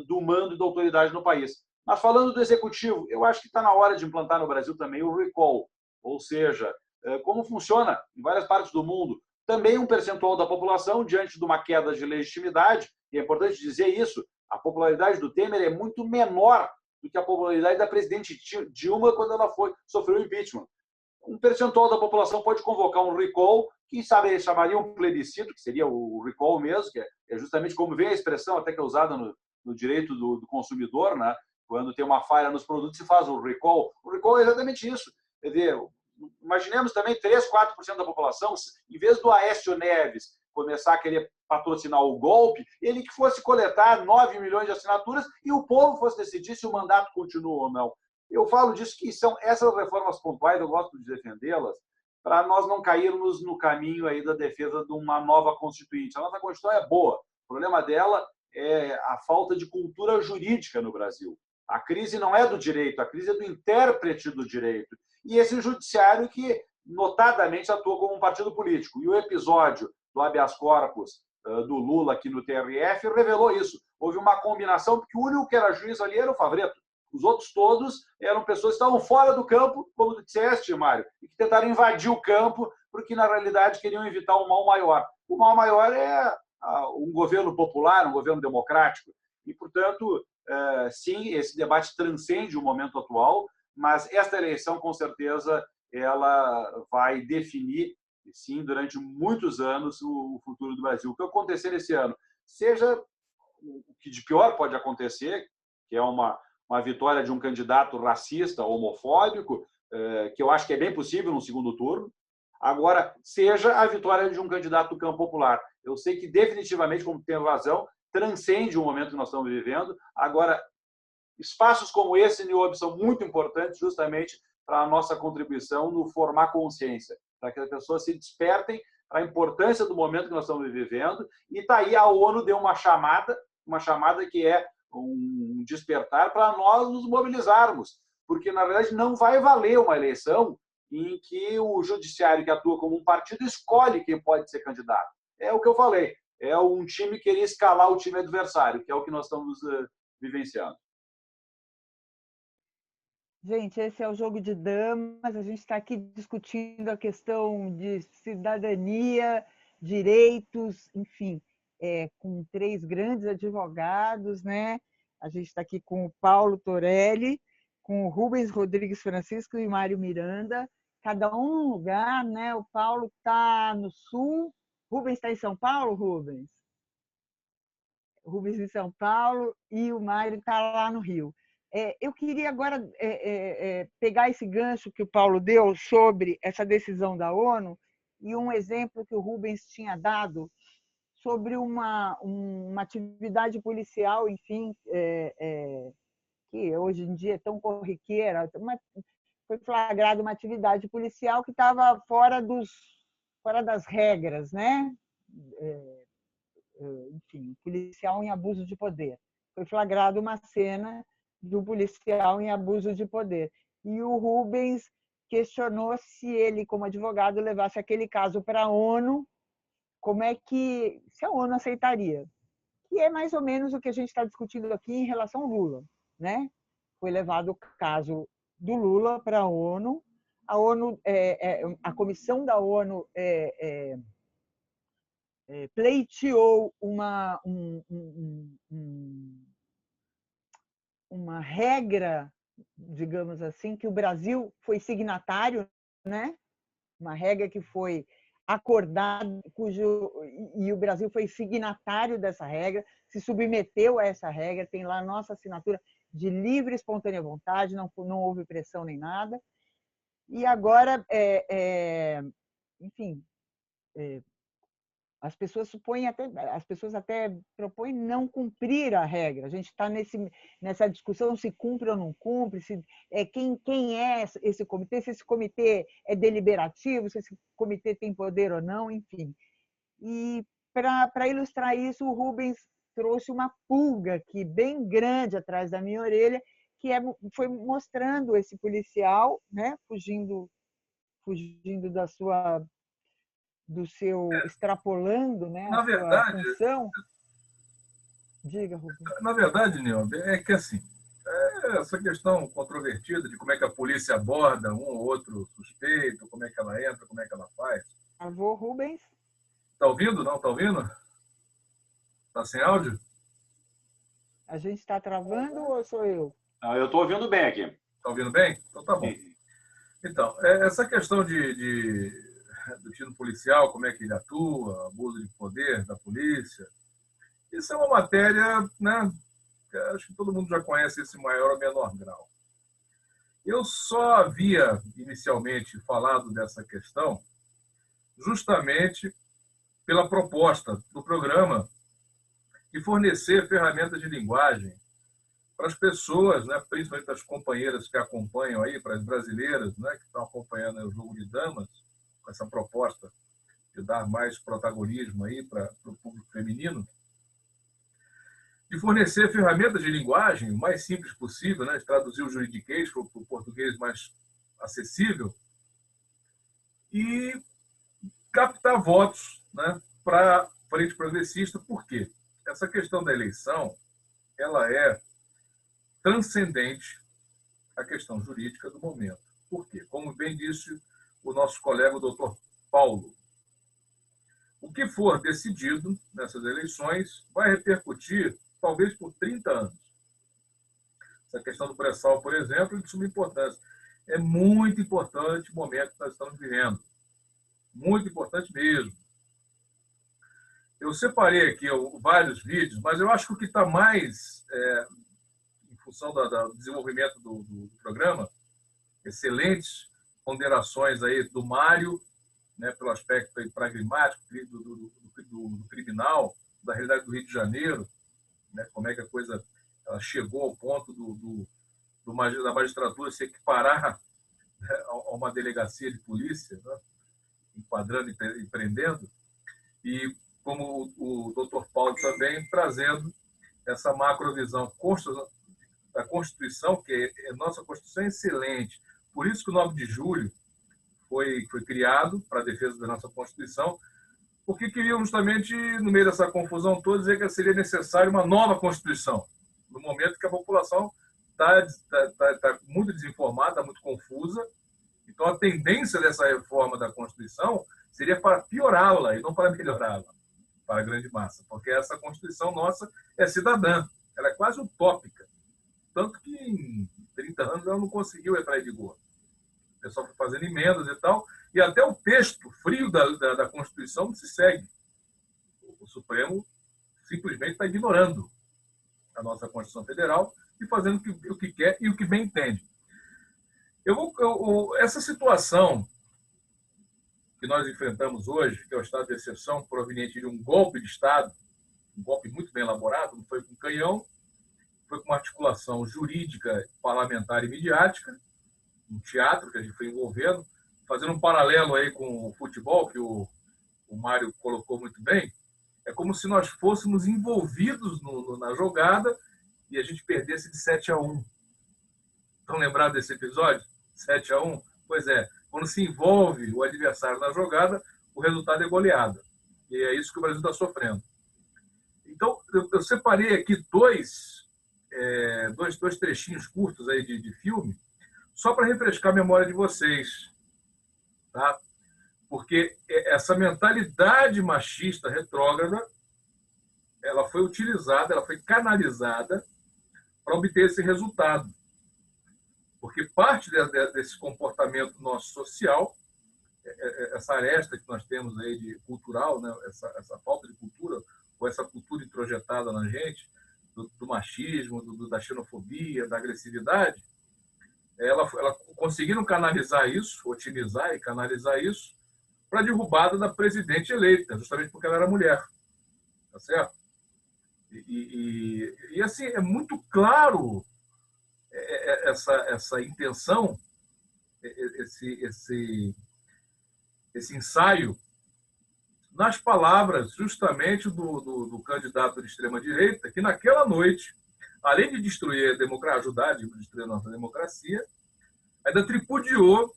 S3: do mando e da autoridade no país. Mas, falando do Executivo, eu acho que está na hora de implantar no Brasil também o recall, ou seja, como funciona em várias partes do mundo. Também um percentual da população, diante de uma queda de legitimidade, e é importante dizer isso, a popularidade do Temer é muito menor do que a popularidade da presidente Dilma quando ela sofreu impeachment. Um percentual da população pode convocar um recall, que chamaria um plebiscito, que seria o recall mesmo, que é justamente como vem a expressão, até que é usada no direito do consumidor, né? Quando tem uma falha nos produtos, se faz o recall. O recall é exatamente isso. Quer dizer, imaginemos também 3%, 4% da população, em vez do Aécio Neves começar a querer patrocinar o golpe, ele que fosse coletar 9 milhões de assinaturas e o povo fosse decidir se o mandato continua ou não. Eu falo disso que são essas reformas pontuais, eu gosto de defendê-las, para nós não cairmos no caminho aí da defesa de uma nova Constituinte. A nossa Constituição é boa. O problema dela é a falta de cultura jurídica no Brasil. A crise não é do direito, a crise é do intérprete do direito. E esse judiciário que, notadamente, atua como um partido político. E o episódio do habeas corpus do Lula aqui no TRF revelou isso. Houve uma combinação, porque o único que era juiz ali era o Favreto. Os outros todos eram pessoas que estavam fora do campo, como tu disseste, Mário, e que tentaram invadir o campo, porque, na realidade, queriam evitar um mal maior. O mal maior é um governo popular, um governo democrático. E, portanto, sim, esse debate transcende o momento atual, mas esta eleição, com certeza, ela vai definir, sim, durante muitos anos, o futuro do Brasil. O que acontecer nesse ano, seja o que de pior pode acontecer, que é uma vitória de um candidato racista, homofóbico, que eu acho que é bem possível no segundo turno. Agora, seja a vitória de um candidato do campo popular. Eu sei que definitivamente, como tem razão, transcende o momento que nós estamos vivendo. Agora, espaços como esse, Niobe, são muito importantes justamente para a nossa contribuição no formar consciência, para que as pessoas se despertem para a importância do momento que nós estamos vivendo. E está aí, a ONU deu uma chamada que é um despertar para nós nos mobilizarmos, porque, na verdade, não vai valer uma eleição em que o judiciário, que atua como um partido, escolhe quem pode ser candidato. É o que eu falei, é um time querer escalar o time adversário, que é o que nós estamos vivenciando.
S1: Gente, esse é o jogo de damas, a gente está aqui discutindo a questão de cidadania, direitos, enfim, com 3 grandes advogados, né? A gente está aqui com o Paulo Torelli, com o Rubens Rodrigues Francisco e Mário Miranda, cada um num lugar, né? O Paulo está no Sul, Rubens está em São Paulo, Rubens? Rubens em São Paulo e o Mário está lá no Rio. Eu queria agora pegar esse gancho que o Paulo deu sobre essa decisão da ONU e um exemplo que o Rubens tinha dado sobre uma atividade policial, enfim, que hoje em dia é tão corriqueira, foi flagrada uma atividade policial que estava fora das regras, né? Enfim, policial em abuso de poder. Foi flagrada uma cena de um policial em abuso de poder. E o Rubens questionou se ele, como advogado, levasse aquele caso para a ONU, se a ONU aceitaria. Que é mais ou menos o que a gente está discutindo aqui em relação ao Lula, né? Foi levado o caso do Lula para a ONU. A comissão da ONU pleiteou uma regra, digamos assim, que o Brasil foi signatário, né? Uma regra que foi acordada, e o Brasil foi signatário dessa regra, se submeteu a essa regra, tem lá a nossa assinatura de livre e espontânea vontade, não houve pressão nem nada. E agora, enfim, as pessoas até propõem não cumprir a regra. A gente está nessa discussão se cumpre ou não cumpre, quem é esse comitê, se esse comitê é deliberativo, se esse comitê tem poder ou não, enfim. E para ilustrar isso, o Rubens trouxe uma pulga aqui bem grande atrás da minha orelha, que foi mostrando esse policial, né, fugindo do seu extrapolando, né, a sua função. Diga, Rubens.
S2: Na verdade, Nilbe, é que assim, essa questão controvertida de como é que a polícia aborda um ou outro suspeito, como é que ela entra, como é que ela faz.
S1: Avô Rubens?
S2: Está ouvindo? Não está ouvindo? Está sem áudio?
S1: A gente está travando ou sou eu?
S3: Não, eu estou ouvindo bem aqui.
S2: Está ouvindo bem? Então tá bom. Sim. Então, essa questão do tiro policial, como é que ele atua, abuso de poder da polícia, isso é uma matéria, né, que acho que todo mundo já conhece esse maior ou menor grau. Eu só havia inicialmente falado dessa questão justamente pela proposta do programa de fornecer ferramentas de linguagem para as pessoas, né, principalmente as companheiras que acompanham aí, para as brasileiras, né, que estão acompanhando o jogo de damas, com essa proposta de dar mais protagonismo aí para o público feminino, de fornecer ferramentas de linguagem o mais simples possível, né, de traduzir o juridiquês para o português mais acessível e captar votos, né, para a Frente Progressista. Por quê? Essa questão da eleição ela é transcendente à questão jurídica do momento. Por quê? Como bem disse o nosso colega, o doutor Paulo, o que for decidido nessas eleições vai repercutir talvez por 30 anos. Essa questão do pré-sal, por exemplo, é de suma importância. É muito importante o momento que nós estamos vivendo. Muito importante mesmo. Eu separei aqui vários vídeos, mas eu acho que o que está mais, em função do desenvolvimento do programa, excelentes ponderações aí do Mário, né, pelo aspecto aí pragmático do criminal, da realidade do Rio de Janeiro, né, como é que a coisa ela chegou ao ponto da magistratura se equiparar, né, a uma delegacia de polícia, né, enquadrando e prendendo, e como o Dr. Paulo também trazendo essa macrovisão da Constituição, que a nossa Constituição é excelente. Por isso que o 9 de julho foi criado para a defesa da nossa Constituição, porque queriam justamente, no meio dessa confusão toda, dizer que seria necessário uma nova Constituição, no momento que a população está muito desinformada, muito confusa. Então, a tendência dessa reforma da Constituição seria para piorá-la e não para melhorá-la para a grande massa, porque essa Constituição nossa é cidadã, ela é quase utópica, tanto que em 30 anos ela não conseguiu entrar em vigor. O pessoal foi fazendo emendas e tal, e até o texto frio da Constituição não se segue. O Supremo simplesmente está ignorando a nossa Constituição Federal e fazendo o que quer e o que bem entende. Essa situação que nós enfrentamos hoje, que é o estado de exceção proveniente de um golpe de Estado, um golpe muito bem elaborado, não foi com canhão, foi com uma articulação jurídica, parlamentar e midiática, um teatro que a gente foi envolvendo, fazendo um paralelo aí com o futebol, que o Mário colocou muito bem, é como se nós fôssemos envolvidos na jogada e a gente perdesse de 7-1. Estão lembrados desse episódio? 7-1? Pois é, quando se envolve o adversário na jogada, o resultado é goleada. E é isso que o Brasil está sofrendo. Então, eu separei aqui dois trechinhos curtos aí de filme, só para refrescar a memória de vocês. Tá? Porque essa mentalidade machista retrógrada, ela foi utilizada, ela foi canalizada para obter esse resultado. Porque parte desse comportamento nosso social, essa aresta que nós temos aí de cultural, né? essa falta de cultura, ou essa cultura introjetada na gente, do machismo, da xenofobia, da agressividade, ela conseguiram canalizar isso, otimizar e canalizar isso para a derrubada da presidente eleita, justamente porque ela era mulher. Tá certo? E assim, é muito claro essa intenção, esse ensaio, nas palavras justamente do candidato de extrema-direita, que naquela noite, além de destruir a democracia, ajudar a destruir a nossa democracia, ainda tripudiou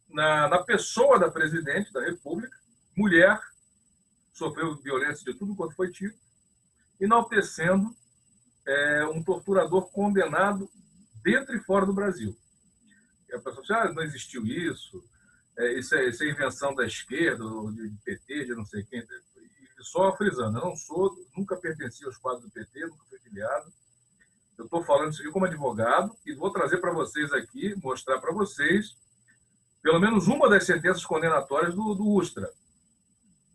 S2: na pessoa da presidente da República, mulher, sofreu violência de tudo quanto foi tido, enaltecendo um torturador condenado dentro e fora do Brasil. E a pessoa diz, não existiu isso, isso é invenção da esquerda, de PT, de não sei quem. E só frisando, eu nunca pertenci aos quadros do PT, nunca fui filiado. Eu estou falando isso aqui como advogado e vou trazer para vocês aqui, mostrar para vocês, pelo menos uma das sentenças condenatórias do Ustra,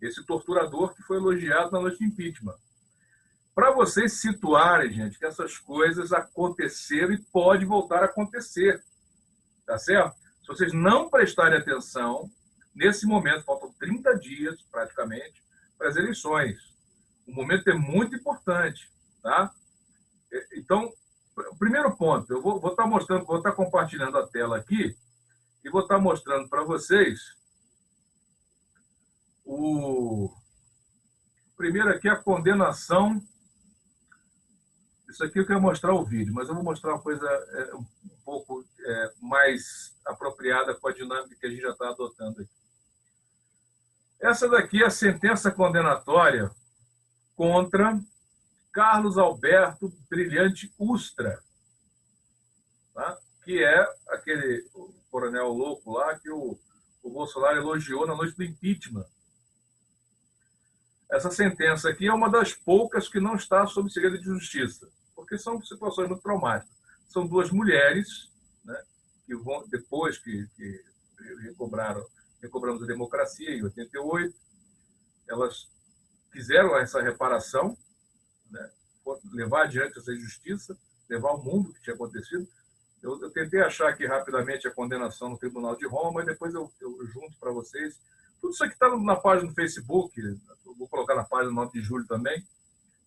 S2: esse torturador que foi elogiado na noite de impeachment. Para vocês se situarem, gente, que essas coisas aconteceram e pode voltar a acontecer. Tá certo? Se vocês não prestarem atenção, nesse momento, faltam 30 dias, praticamente, para as eleições. O momento é muito importante. Tá? Então, o primeiro ponto, eu vou estar mostrando, vou estar compartilhando a tela aqui e vou estar mostrando para vocês primeiro aqui a condenação. Isso aqui eu quero mostrar o vídeo, mas eu vou mostrar uma coisa um pouco mais apropriada com a dinâmica que a gente já está adotando aqui. Essa daqui é a sentença condenatória contra Carlos Alberto Brilhante Ustra, tá? Que é aquele coronel louco lá que o Bolsonaro elogiou na noite do impeachment. Essa sentença aqui é uma das poucas que não está sob segredo de justiça, porque são situações muito traumáticas. São duas mulheres, né, depois que recobramos a democracia em 88, elas fizeram essa reparação, né? Levar adiante essa injustiça, levar ao mundo o que tinha acontecido. Eu tentei achar aqui rapidamente a condenação no Tribunal de Roma, mas depois eu junto para vocês. Tudo isso aqui está na página do Facebook, eu vou colocar na página 9 de julho também.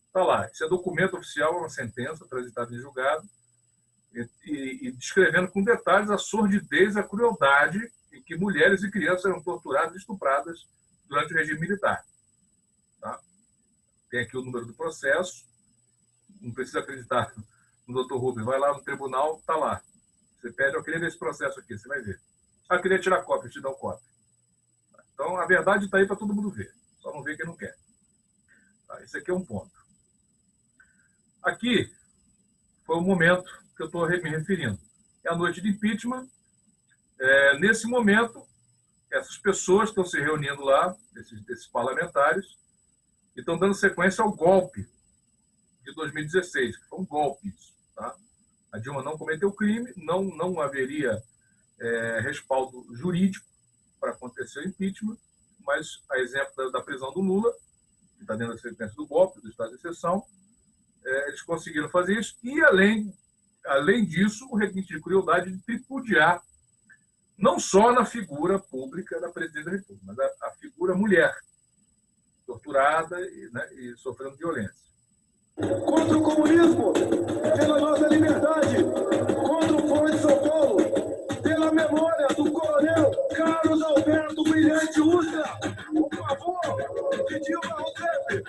S2: Está lá. Isso é documento oficial, uma sentença transitada em julgado, e descrevendo com detalhes a sordidez, a crueldade em que mulheres e crianças eram torturadas e estupradas durante o regime militar. Tá? Tem aqui o número do processo, não precisa acreditar no Dr. Rubens, vai lá no tribunal, está lá. Você pede, eu queria ver esse processo aqui, você vai ver. Eu queria tirar cópia, eu te dou cópia. Então, a verdade está aí para todo mundo ver. Só não vê quem não quer. Tá? Esse aqui é um ponto. Aqui foi o momento que eu estou me referindo. É a noite de impeachment. Nesse momento, essas pessoas estão se reunindo lá, esses parlamentares, e estão dando sequência ao golpe de 2016, que foi um golpe isso. Tá? A Dilma não cometeu crime, não haveria respaldo jurídico para acontecer o impeachment, mas, a exemplo da prisão do Lula, que está dentro da sequência do golpe, do estado de exceção, eles conseguiram fazer isso, e, além disso, o requinte de crueldade de tripudiar, não só na figura pública da presidente da República, mas a figura mulher, torturada e sofrendo violência.
S5: Contra o comunismo, pela nossa liberdade, contra o Foro de São Paulo, pela memória do coronel Carlos Alberto Brilhante Ustra, por favor, de Dilma Rousseff.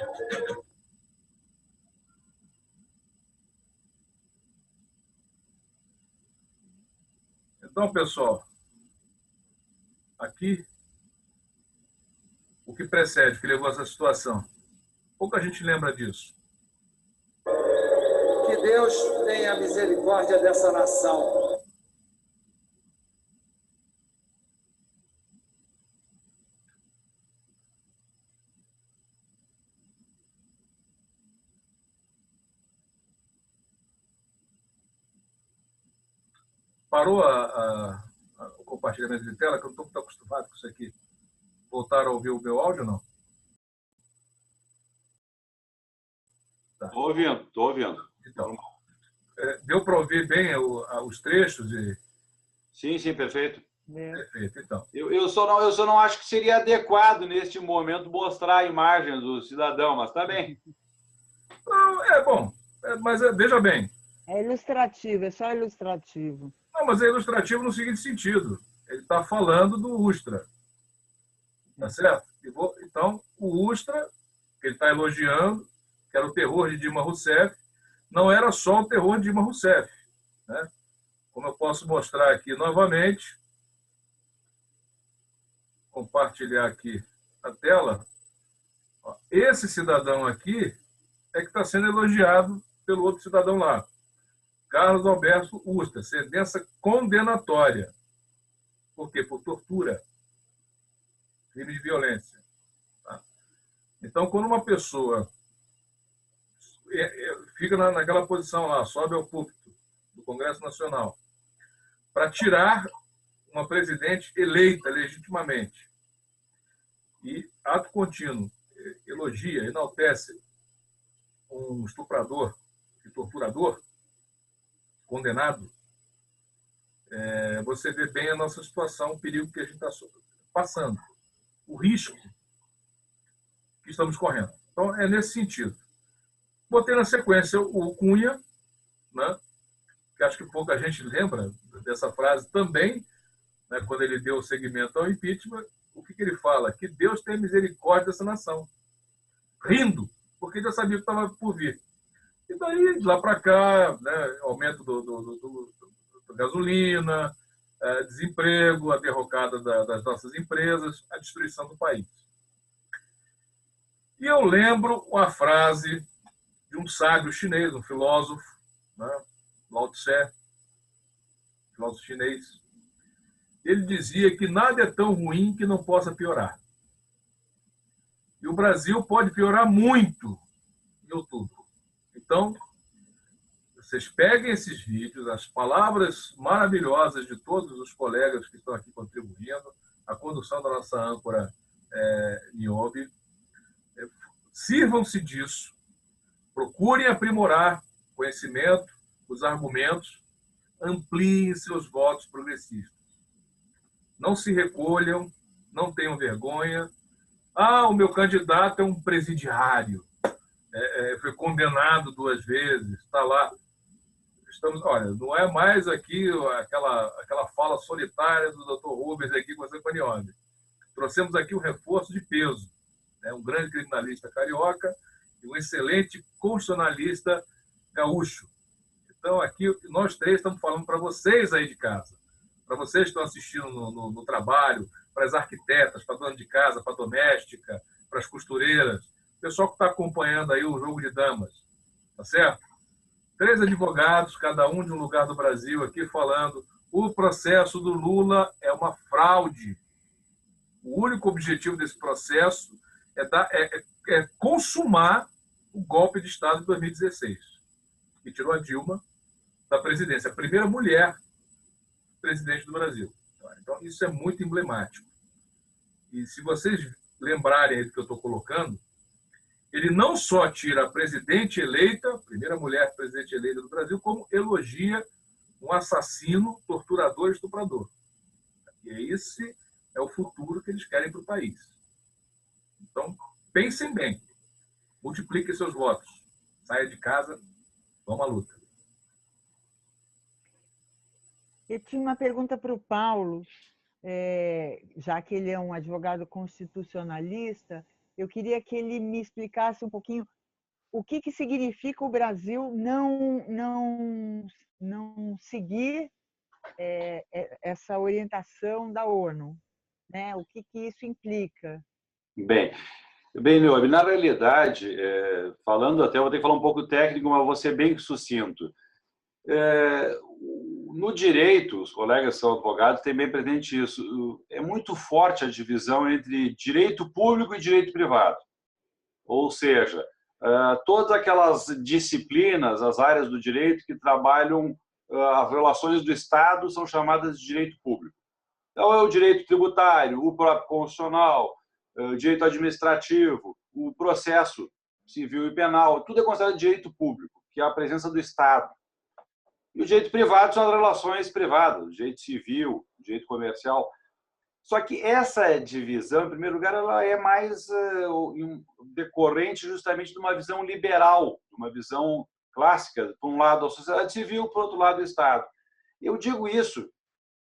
S2: Então, pessoal, aqui, o que precede, que levou a essa situação, pouca gente lembra disso.
S5: Que Deus tenha misericórdia dessa nação.
S2: Parou o compartilhamento de tela, que eu não estou muito acostumado com isso aqui. Voltaram a ouvir o meu áudio ou não?
S3: Estou ouvindo.
S2: Então, deu para ouvir bem os trechos?
S3: Sim, perfeito.
S2: Perfeito, então.
S3: Eu só não acho que seria adequado, neste momento, mostrar a imagem do cidadão, mas está bem.
S2: Não, bom, mas veja bem.
S1: É ilustrativo, é só ilustrativo.
S2: Não, mas é ilustrativo no seguinte sentido. Ele está falando do Ustra. Tá certo? Então, o Ustra, que ele está elogiando, que era o terror de Dilma Rousseff, não era só o terror de Dilma Rousseff. Né? Como eu posso mostrar aqui novamente, compartilhar aqui a tela, esse cidadão aqui é que está sendo elogiado pelo outro cidadão lá, Carlos Alberto Ustra, sentença condenatória. Por quê? Por tortura, crime de violência. Tá? Então, quando uma pessoa fica naquela posição lá, sobe ao púlpito do Congresso Nacional, para tirar uma presidente eleita legitimamente e, ato contínuo, elogia, enaltece um estuprador e torturador condenado, você vê bem a nossa situação, o perigo que a gente está passando, o risco que estamos correndo. Então, é nesse sentido. Botei na sequência o Cunha, né, que acho que pouca gente lembra dessa frase também, né, quando ele deu seguimento ao impeachment, o que ele fala? Que Deus tem misericórdia dessa nação. Rindo, porque já sabia que estava por vir. E daí, de lá para cá, né, aumento da gasolina, desemprego, a derrocada das nossas empresas, a destruição do país. E eu lembro uma frase de um sábio chinês, um filósofo, né, Lao Tse, filósofo chinês. Ele dizia que nada é tão ruim que não possa piorar. E o Brasil pode piorar muito em outubro. Então, Vocês peguem esses vídeos, as palavras maravilhosas de todos os colegas que estão aqui contribuindo, a condução da nossa âncora Niobe, sirvam-se disso, procurem aprimorar o conhecimento, os argumentos, ampliem seus votos progressistas. Não se recolham, não tenham vergonha. Ah, o meu candidato é um presidiário, foi condenado 2 vezes, está lá. Olha, não é mais aqui aquela fala solitária do Dr. Rubens aqui com a Niobe. Trouxemos aqui um reforço de peso, né? Um grande criminalista carioca e um excelente constitucionalista gaúcho. Então, aqui, nós 3 estamos falando para vocês aí de casa, para vocês que estão assistindo no trabalho, para as arquitetas, para a dona de casa, para a doméstica, para as costureiras, o pessoal que está acompanhando aí o jogo de damas, tá certo? 3 advogados, cada um de um lugar do Brasil, aqui falando: o processo do Lula é uma fraude. O único objetivo desse processo é consumar o golpe de Estado de 2016, que tirou a Dilma da presidência, a primeira mulher presidente do Brasil. Então, isso é muito emblemático. E se vocês lembrarem aí do que eu estou colocando, ele não só tira a presidente eleita, a primeira mulher presidente eleita do Brasil, como elogia um assassino, torturador e estuprador. E esse é o futuro que eles querem para o país. Então, pensem bem. Multipliquem seus votos. Saia de casa, vamos à luta.
S1: Eu tinha uma pergunta para o Paulo, já que ele é um advogado constitucionalista, eu queria que ele me explicasse um pouquinho o que significa o Brasil não seguir essa orientação da ONU, né? O que isso implica?
S3: Bem, Niobe, na realidade, falando até, vou ter que falar um pouco técnico, mas vou ser bem sucinto. No direito, os colegas que são advogados têm bem presente isso, é muito forte a divisão entre direito público e direito privado. Ou seja, todas aquelas disciplinas, as áreas do direito que trabalham as relações do Estado são chamadas de direito público. Então, é o direito tributário, o próprio constitucional, o direito administrativo, o processo civil e penal, tudo é considerado direito público, que é a presença do Estado. E o direito privado são as relações privadas, o direito civil, o direito comercial. Só que essa divisão, em primeiro lugar, ela é mais decorrente justamente de uma visão liberal, de uma visão clássica, por um lado a sociedade civil, por outro lado o Estado. Eu digo isso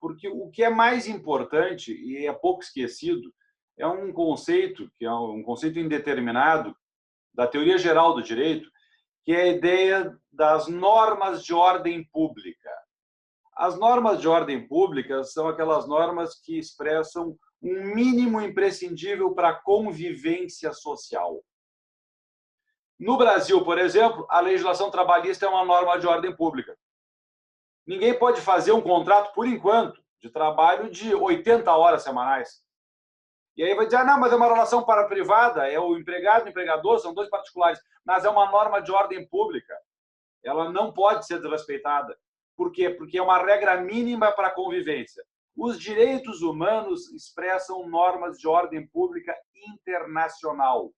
S3: porque o que é mais importante, e é pouco esquecido, é um conceito, que é um conceito indeterminado da teoria geral do direito, que é a ideia das normas de ordem pública. As normas de ordem pública são aquelas normas que expressam um mínimo imprescindível para a convivência social. No Brasil, por exemplo, a legislação trabalhista é uma norma de ordem pública. Ninguém pode fazer um contrato, por enquanto, de trabalho de 80 horas semanais. E aí vai dizer, não, mas é uma relação para-privada, é o empregado e o empregador, são 2 particulares, mas é uma norma de ordem pública. Ela não pode ser desrespeitada. Por quê? Porque é uma regra mínima para a convivência. Os direitos humanos expressam normas de ordem pública internacional.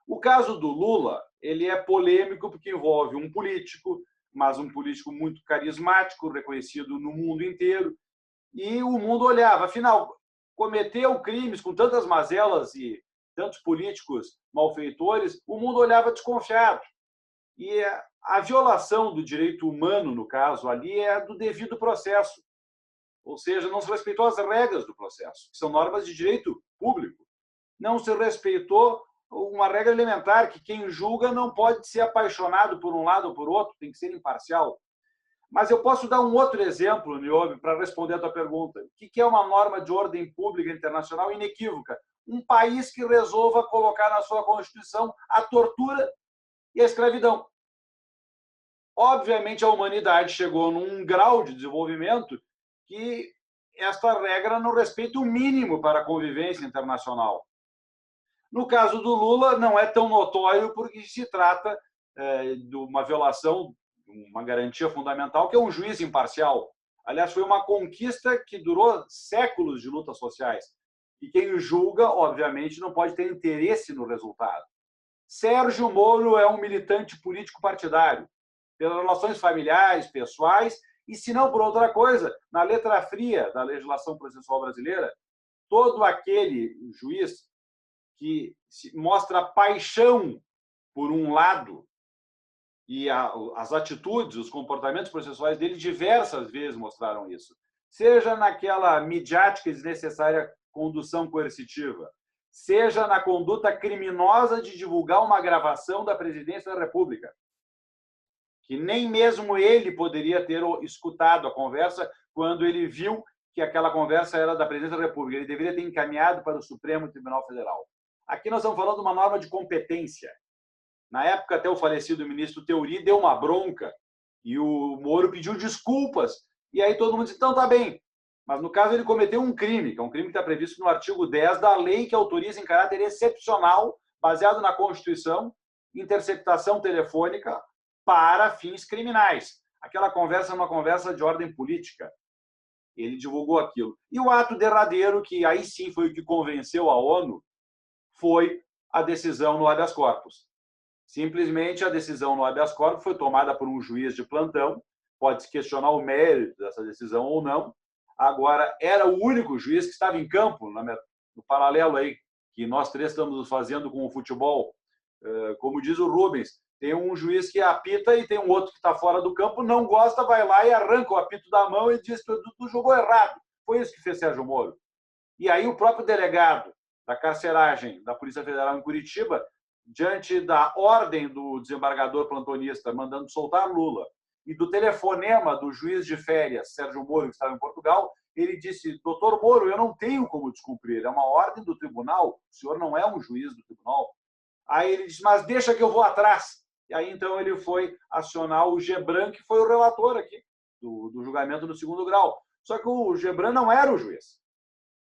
S3: O caso do Lula, ele é polêmico porque envolve um político, mas um político muito carismático, reconhecido no mundo inteiro, e o mundo olhava, afinal, cometeu crimes com tantas mazelas e tantos políticos malfeitores, o mundo olhava desconfiado. E a violação do direito humano, no caso ali, é do devido processo. Ou seja, não se respeitou as regras do processo, que são normas de direito público. Não se respeitou uma regra elementar, que quem julga não pode ser apaixonado por um lado ou por outro, tem que ser imparcial. Mas eu posso dar um outro exemplo, Niobe, para responder a tua pergunta. O que é uma norma de ordem pública internacional inequívoca? Um país que resolva colocar na sua Constituição a tortura e a escravidão. Obviamente, a humanidade chegou num grau de desenvolvimento que esta regra não respeita o mínimo para a convivência internacional. No caso do Lula, não é tão notório porque se trata de uma violação uma garantia fundamental, que é um juiz imparcial. Aliás, foi uma conquista que durou séculos de lutas sociais. E quem julga, obviamente, não pode ter interesse no resultado. Sérgio Moro é um militante político partidário, pelas relações familiares, pessoais, e se não por outra coisa, na letra fria da legislação processual brasileira, todo aquele juiz que mostra paixão por um lado, e as atitudes, os comportamentos processuais dele diversas vezes mostraram isso. Seja naquela midiática e desnecessária condução coercitiva, seja na conduta criminosa de divulgar uma gravação da presidência da República, que nem mesmo ele poderia ter escutado a conversa quando ele viu que aquela conversa era da presidência da República. Ele deveria ter encaminhado para o Supremo Tribunal Federal. Aqui nós estamos falando de uma norma de competência. Na época, até o falecido ministro Theory deu uma bronca e o Moro pediu desculpas. E aí todo mundo disse, então tá bem. Mas, no caso, ele cometeu um crime, que é um crime que está previsto no artigo 10 da lei que autoriza em caráter excepcional, baseado na Constituição, interceptação telefônica para fins criminais. Aquela conversa é uma conversa de ordem política. Ele divulgou aquilo. E o ato derradeiro, que aí sim foi o que convenceu a ONU, foi a decisão no habeas corpus. Simplesmente a decisão no habeas corpus foi tomada por um juiz de plantão, pode-se questionar o mérito dessa decisão ou não. Agora, era o único juiz que estava em campo, no paralelo aí que nós três estamos fazendo com o futebol. Como diz o Rubens, tem um juiz que apita e tem um outro que está fora do campo, não gosta, vai lá e arranca o apito da mão e diz que tu jogou errado. Foi isso que fez Sérgio Moro. E aí o próprio delegado da carceragem da Polícia Federal em Curitiba, diante da ordem do desembargador plantonista mandando soltar Lula e do telefonema do juiz de férias, Sérgio Moro, que estava em Portugal, ele disse, doutor Moro, eu não tenho como descumprir, é uma ordem do tribunal, o senhor não é um juiz do tribunal. Aí ele disse, mas deixa que eu vou atrás. E aí, então, ele foi acionar o Gebran, que foi o relator aqui do julgamento no segundo grau. Só que o Gebran não era o juiz.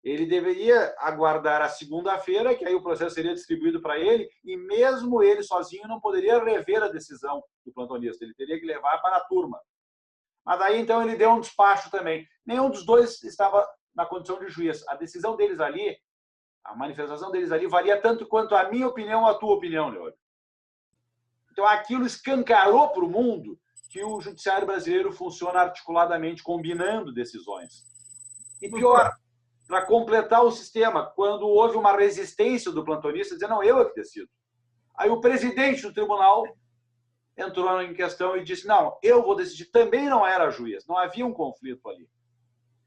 S3: Ele deveria aguardar a segunda-feira, que aí o processo seria distribuído para ele, e mesmo ele sozinho não poderia rever a decisão do plantonista. Ele teria que levar para a turma. Mas aí, então, ele deu um despacho também. Nenhum dos dois estava na condição de juiz. A decisão deles ali, a manifestação deles ali, valia tanto quanto a minha opinião ou a tua opinião, Leônio. Então, aquilo escancarou para o mundo que o judiciário brasileiro funciona articuladamente, combinando decisões. E pior, para completar o sistema, quando houve uma resistência do plantonista, dizendo, não, eu é que decido. Aí o presidente do tribunal entrou em questão e disse, não, eu vou decidir. Também não era juiz, não havia um conflito ali.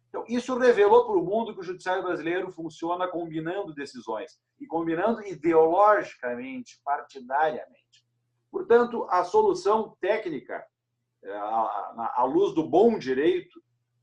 S3: Então, isso revelou para o mundo que o judiciário brasileiro funciona combinando decisões, e combinando ideologicamente, partidariamente. Portanto, a solução técnica, à luz do bom direito,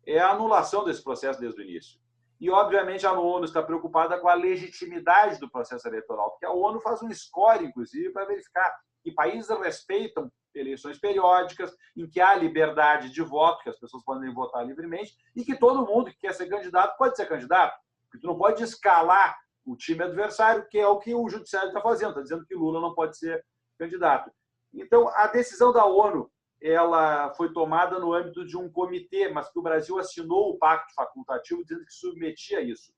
S3: é a anulação desse processo desde o início. E, obviamente, a ONU está preocupada com a legitimidade do processo eleitoral, porque a ONU faz um score, inclusive, para verificar que países respeitam eleições periódicas, em que há liberdade de voto, que as pessoas podem votar livremente, e que todo mundo que quer ser candidato pode ser candidato. Porque tu não pode escalar o time adversário, que é o que o judiciário está fazendo, está dizendo que Lula não pode ser candidato. Então, a decisão da ONU ela foi tomada no âmbito de um comitê, mas que o Brasil assinou o pacto facultativo dizendo que submetia a isso.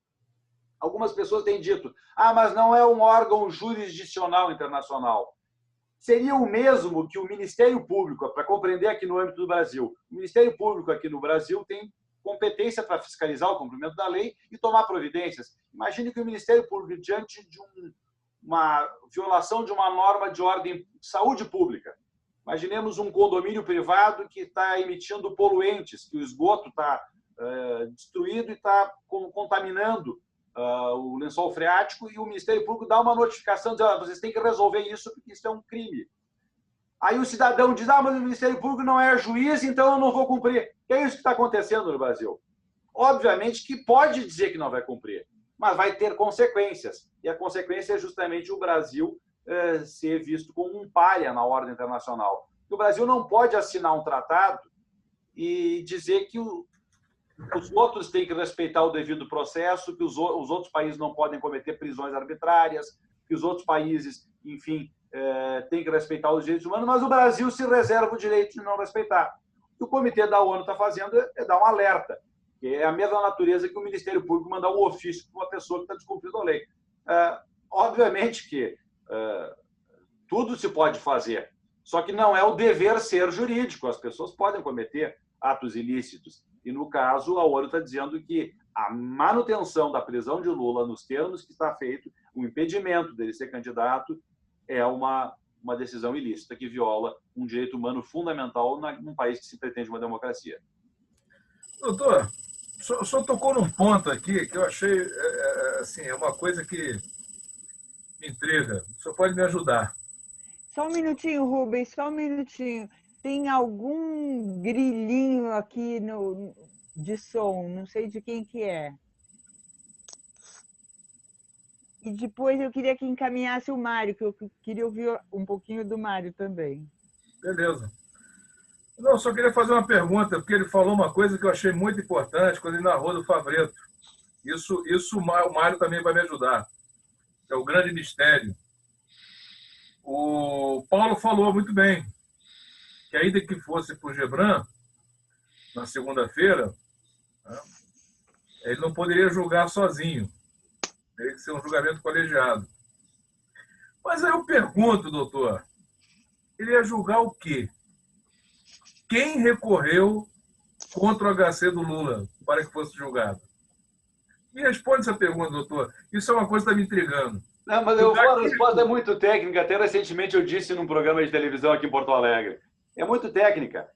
S3: Algumas pessoas têm dito, mas não é um órgão jurisdicional internacional. Seria o mesmo que o Ministério Público, para compreender aqui no âmbito do Brasil, o Ministério Público aqui no Brasil tem competência para fiscalizar o cumprimento da lei e tomar providências. Imagine que o Ministério Público, diante de uma violação de uma norma de ordem de saúde pública, imaginemos um condomínio privado que está emitindo poluentes, que o esgoto está destruído e está contaminando o lençol freático, e o Ministério Público dá uma notificação dizendo, vocês têm que resolver isso porque isso é um crime. Aí o cidadão diz, mas o Ministério Público não é juiz, então eu não vou cumprir. Que é isso que está acontecendo no Brasil. Obviamente que pode dizer que não vai cumprir, mas vai ter consequências. E a consequência é justamente o Brasil ser visto como um pária na ordem internacional. O Brasil não pode assinar um tratado e dizer que os outros têm que respeitar o devido processo, que os outros países não podem cometer prisões arbitrárias, que os outros países, enfim, tem que respeitar os direitos humanos, mas o Brasil se reserva o direito de não respeitar. O que o Comitê da ONU está fazendo é dar um alerta, que é a mesma natureza que o Ministério Público mandar um ofício para uma pessoa que está descumprindo a lei. Obviamente que tudo se pode fazer, só que não é o dever ser jurídico. As pessoas podem cometer atos ilícitos. E, no caso, a ONU está dizendo que a manutenção da prisão de Lula nos termos que está feito, o impedimento dele ser candidato, é uma decisão ilícita que viola um direito humano fundamental num país que se pretende uma democracia.
S2: Doutor, o senhor tocou num ponto aqui que eu achei assim, é uma coisa que me intriga. O senhor pode me ajudar?
S1: Só um minutinho, Rubens, só um minutinho. Tem algum grilinho aqui de som, não sei de quem que é. E depois eu queria que encaminhasse o Mário, que eu queria ouvir um pouquinho do Mário também.
S2: Beleza. Não, só queria fazer uma pergunta, porque ele falou uma coisa que eu achei muito importante quando ele narrou do Favretto. Isso o Mário também vai me ajudar. É o grande mistério. O Paulo falou muito bem que ainda que fosse para o Gebran, na segunda-feira, né, ele não poderia julgar sozinho. Teria que ser um julgamento colegiado. Mas aí eu pergunto, doutor, ele ia julgar o quê? Quem recorreu contra o HC do Lula para que fosse julgado? Me responde essa pergunta, doutor. Isso é uma coisa que está me intrigando.
S3: Não, mas a resposta é muito técnica. Até recentemente eu disse num programa de televisão aqui em Porto Alegre. É muito técnica.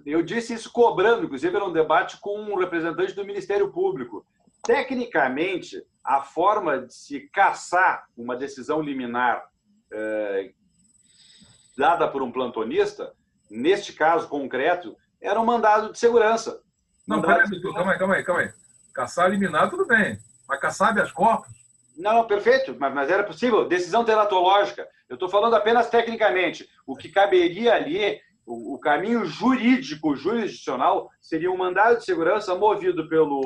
S3: Eu disse isso cobrando, inclusive era um debate com um representante do Ministério Público. Tecnicamente, a forma de se cassar uma decisão liminar dada por um plantonista, neste caso concreto, era um mandado de segurança.
S2: Não, peraí, doutor, calma aí. Caçar liminar, tudo bem. Mas caçar habeas corpus?
S3: Não, perfeito, mas era possível. Decisão teratológica. Eu estou falando apenas tecnicamente. O que caberia ali, o caminho jurídico, jurisdicional, seria um mandado de segurança movido pelo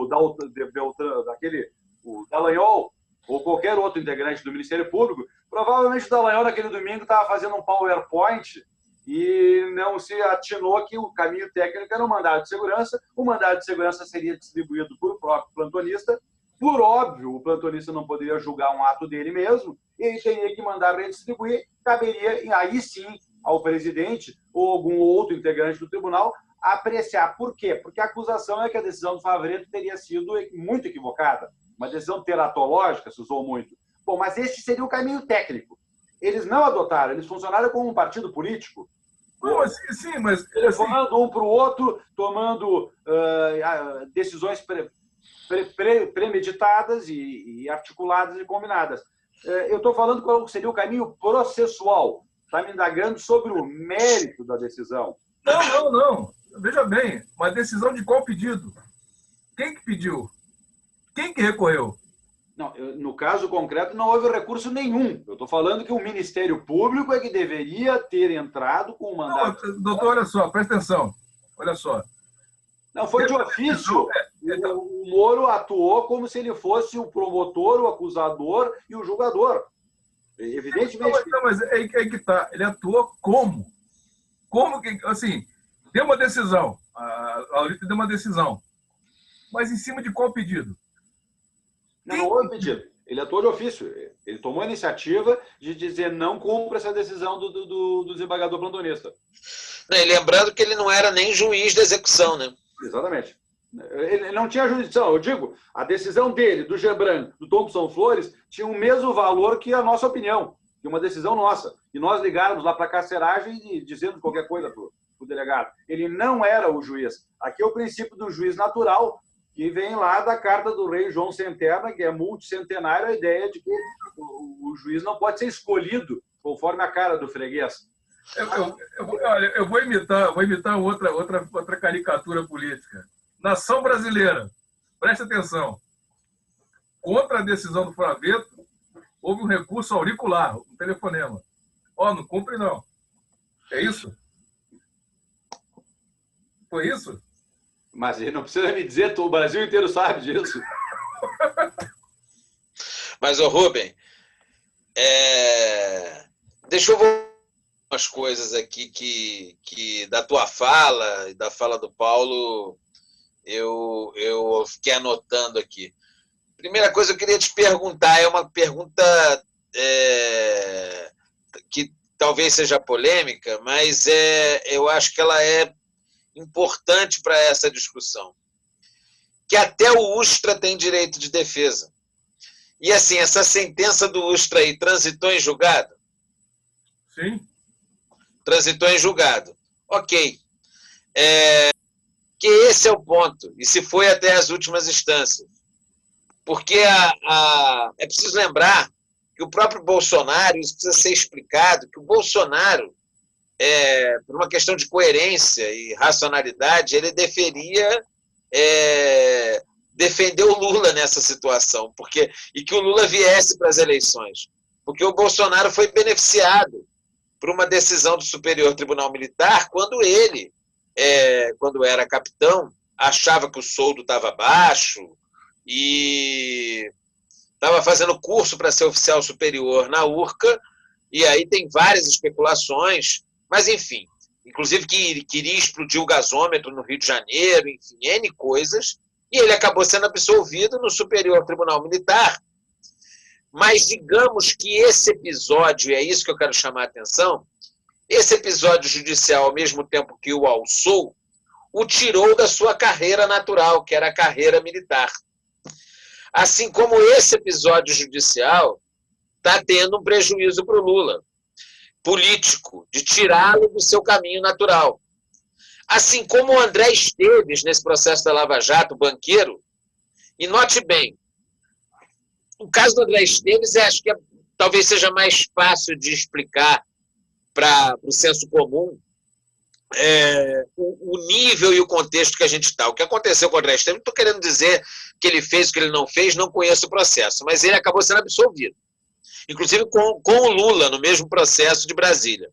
S3: o Dallagnol ou qualquer outro integrante do Ministério Público. Provavelmente o Dallagnol, naquele domingo, estava fazendo um PowerPoint e não se atinou que o caminho técnico era um mandado de segurança. O mandado de segurança seria distribuído por o próprio plantonista. Por óbvio, o plantonista não poderia julgar um ato dele mesmo, e ele teria que mandar redistribuir. Caberia, aí sim, ao presidente ou algum outro integrante do tribunal apreciar. Por quê? Porque a acusação é que a decisão do Favretto teria sido muito equivocada. Uma decisão teratológica, se usou muito. Bom, mas este seria o caminho técnico. Eles não adotaram, eles funcionaram como um partido político.
S2: Não, sim, mas...
S3: Telefonando um para o outro, tomando decisões premeditadas e articuladas e combinadas. Eu estou falando qual seria o caminho processual. Está me indagando sobre o mérito da decisão.
S2: Não. Veja bem, uma decisão de qual pedido? Quem que pediu? Quem que recorreu?
S3: Não, no caso concreto, não houve recurso nenhum. Eu estou falando que o Ministério Público é que deveria ter entrado com o mandato.
S2: Não, doutor, olha só, presta atenção. Olha só.
S3: Não, foi de ofício. O Moro atuou como se ele fosse o promotor, o acusador e o julgador. Evidentemente.
S2: Não, mas é que tá. Ele atuou como? Como que, assim, deu uma decisão. A Laurita deu uma decisão. Mas em cima de qual pedido?
S3: Não houve pedido. Ele atuou de ofício. Ele tomou a iniciativa de dizer não cumpra essa decisão do desembargador plantonista.
S4: E lembrando que ele não era nem juiz da execução, né?
S3: Exatamente. Ele não tinha jurisdição. Eu digo, a decisão dele, do Gebran, do Thompson Flores, tinha o mesmo valor que a nossa opinião, que uma decisão nossa. E nós ligáramos lá para a carceragem e dizendo qualquer coisa para o delegado. Ele não era o juiz. Aqui é o princípio do juiz natural, que vem lá da carta do rei João Centena, que é multicentenário, a ideia de que o juiz não pode ser escolhido conforme a cara do freguês.
S2: Eu vou imitar outra caricatura política. Nação brasileira, preste atenção. Contra a decisão do Favretto, houve um recurso auricular, um telefonema. Não cumpre não. É isso? Foi isso?
S3: Mas ele não precisa me dizer, o Brasil inteiro sabe disso.
S4: Mas, Rubem, Deixa eu voltar umas coisas aqui que da tua fala e da fala do Paulo eu fiquei anotando aqui. Primeira coisa que eu queria te perguntar, é uma pergunta que talvez seja polêmica, mas eu acho que ela é importante para essa discussão. Que até o Ustra tem direito de defesa. E assim, essa sentença do Ustra aí transitou em julgado?
S2: Sim.
S4: Transitou em julgado. Ok. Que esse é o ponto. E se foi até as últimas instâncias. Porque é preciso lembrar que o próprio Bolsonaro, isso precisa ser explicado, que o Bolsonaro, por uma questão de coerência e racionalidade, ele deveria defender o Lula nessa situação, e que o Lula viesse para as eleições. Porque o Bolsonaro foi beneficiado por uma decisão do Superior Tribunal Militar quando ele, quando era capitão, achava que o soldo estava baixo e estava fazendo curso para ser oficial superior na URCA, e aí tem várias especulações, mas enfim, inclusive que queria explodir o gasômetro no Rio de Janeiro, enfim, N coisas, e ele acabou sendo absolvido no Superior Tribunal Militar. Mas digamos que esse episódio, e é isso que eu quero chamar a atenção, esse episódio judicial, ao mesmo tempo que o alçou, o tirou da sua carreira natural, que era a carreira militar. Assim como esse episódio judicial está tendo um prejuízo para o Lula, político, de tirá-lo do seu caminho natural. Assim como o André Esteves, nesse processo da Lava Jato, banqueiro, e note bem, o caso do André Esteves, acho que talvez seja mais fácil de explicar para o senso comum o nível e o contexto que a gente está. O que aconteceu com o André Esteves, não estou querendo dizer que ele fez o que ele não fez, não conheço o processo, mas ele acabou sendo absolvido. Inclusive com o Lula, no mesmo processo de Brasília.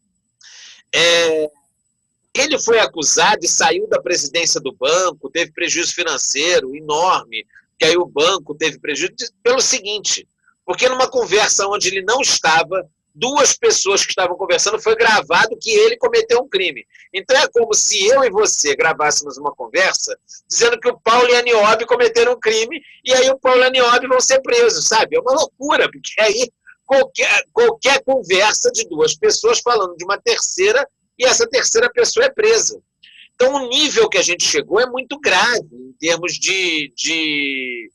S4: Ele foi acusado e saiu da presidência do banco, teve prejuízo financeiro enorme, que aí o banco teve prejuízo pelo seguinte, porque numa conversa onde ele não estava, duas pessoas que estavam conversando, foi gravado que ele cometeu um crime. Então é como se eu e você gravássemos uma conversa dizendo que o Paulo e a Niobe cometeram um crime e aí o Paulo e a Niobe vão ser presos, sabe? É uma loucura, porque aí qualquer conversa de duas pessoas falando de uma terceira e essa terceira pessoa é presa. Então o nível que a gente chegou é muito grave em termos de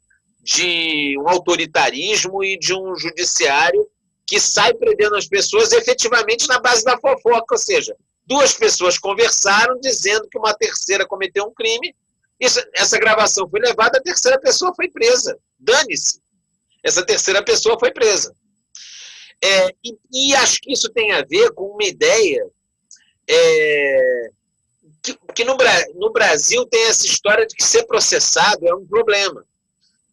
S4: um autoritarismo e de um judiciário que sai prendendo as pessoas efetivamente na base da fofoca, ou seja, duas pessoas conversaram dizendo que uma terceira cometeu um crime, essa gravação foi levada, a terceira pessoa foi presa. Dane-se. Essa terceira pessoa foi presa. E acho que isso tem a ver com uma ideia que no Brasil tem essa história de que ser processado é um problema.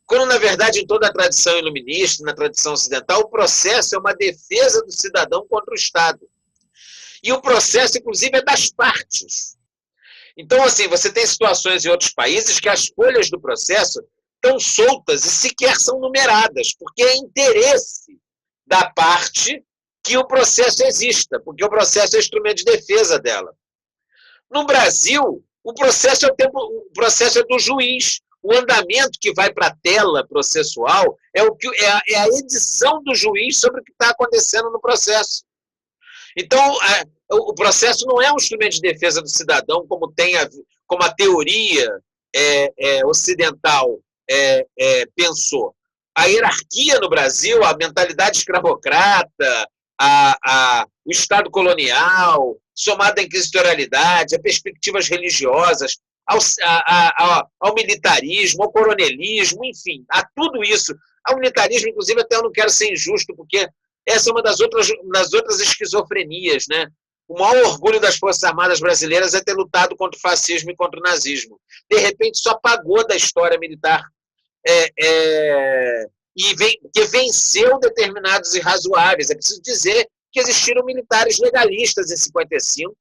S4: Quando, na verdade, em toda a tradição iluminista, na tradição ocidental, o processo é uma defesa do cidadão contra o Estado. E o processo, inclusive, é das partes. Então, assim, você tem situações em outros países que as folhas do processo estão soltas e sequer são numeradas, porque é interesse da parte que o processo exista, porque o processo é instrumento de defesa dela. No Brasil, o processo é do juiz. O andamento que vai para a tela processual é a edição do juiz sobre o que está acontecendo no processo. Então, o processo não é um instrumento de defesa do cidadão, como a teoria ocidental pensou. A hierarquia no Brasil, a mentalidade escravocrata, o Estado colonial, somada à inquisitorialidade, a perspectivas religiosas, ao militarismo, ao coronelismo, enfim, a tudo isso. Ao militarismo, inclusive, até eu não quero ser injusto, porque essa é uma das outras esquizofrenias, né? O maior orgulho das Forças Armadas brasileiras é ter lutado contra o fascismo e contra o nazismo. De repente, isso apagou da história militar. Que venceu determinados irrazoáveis. É preciso dizer que existiram militares legalistas em 55,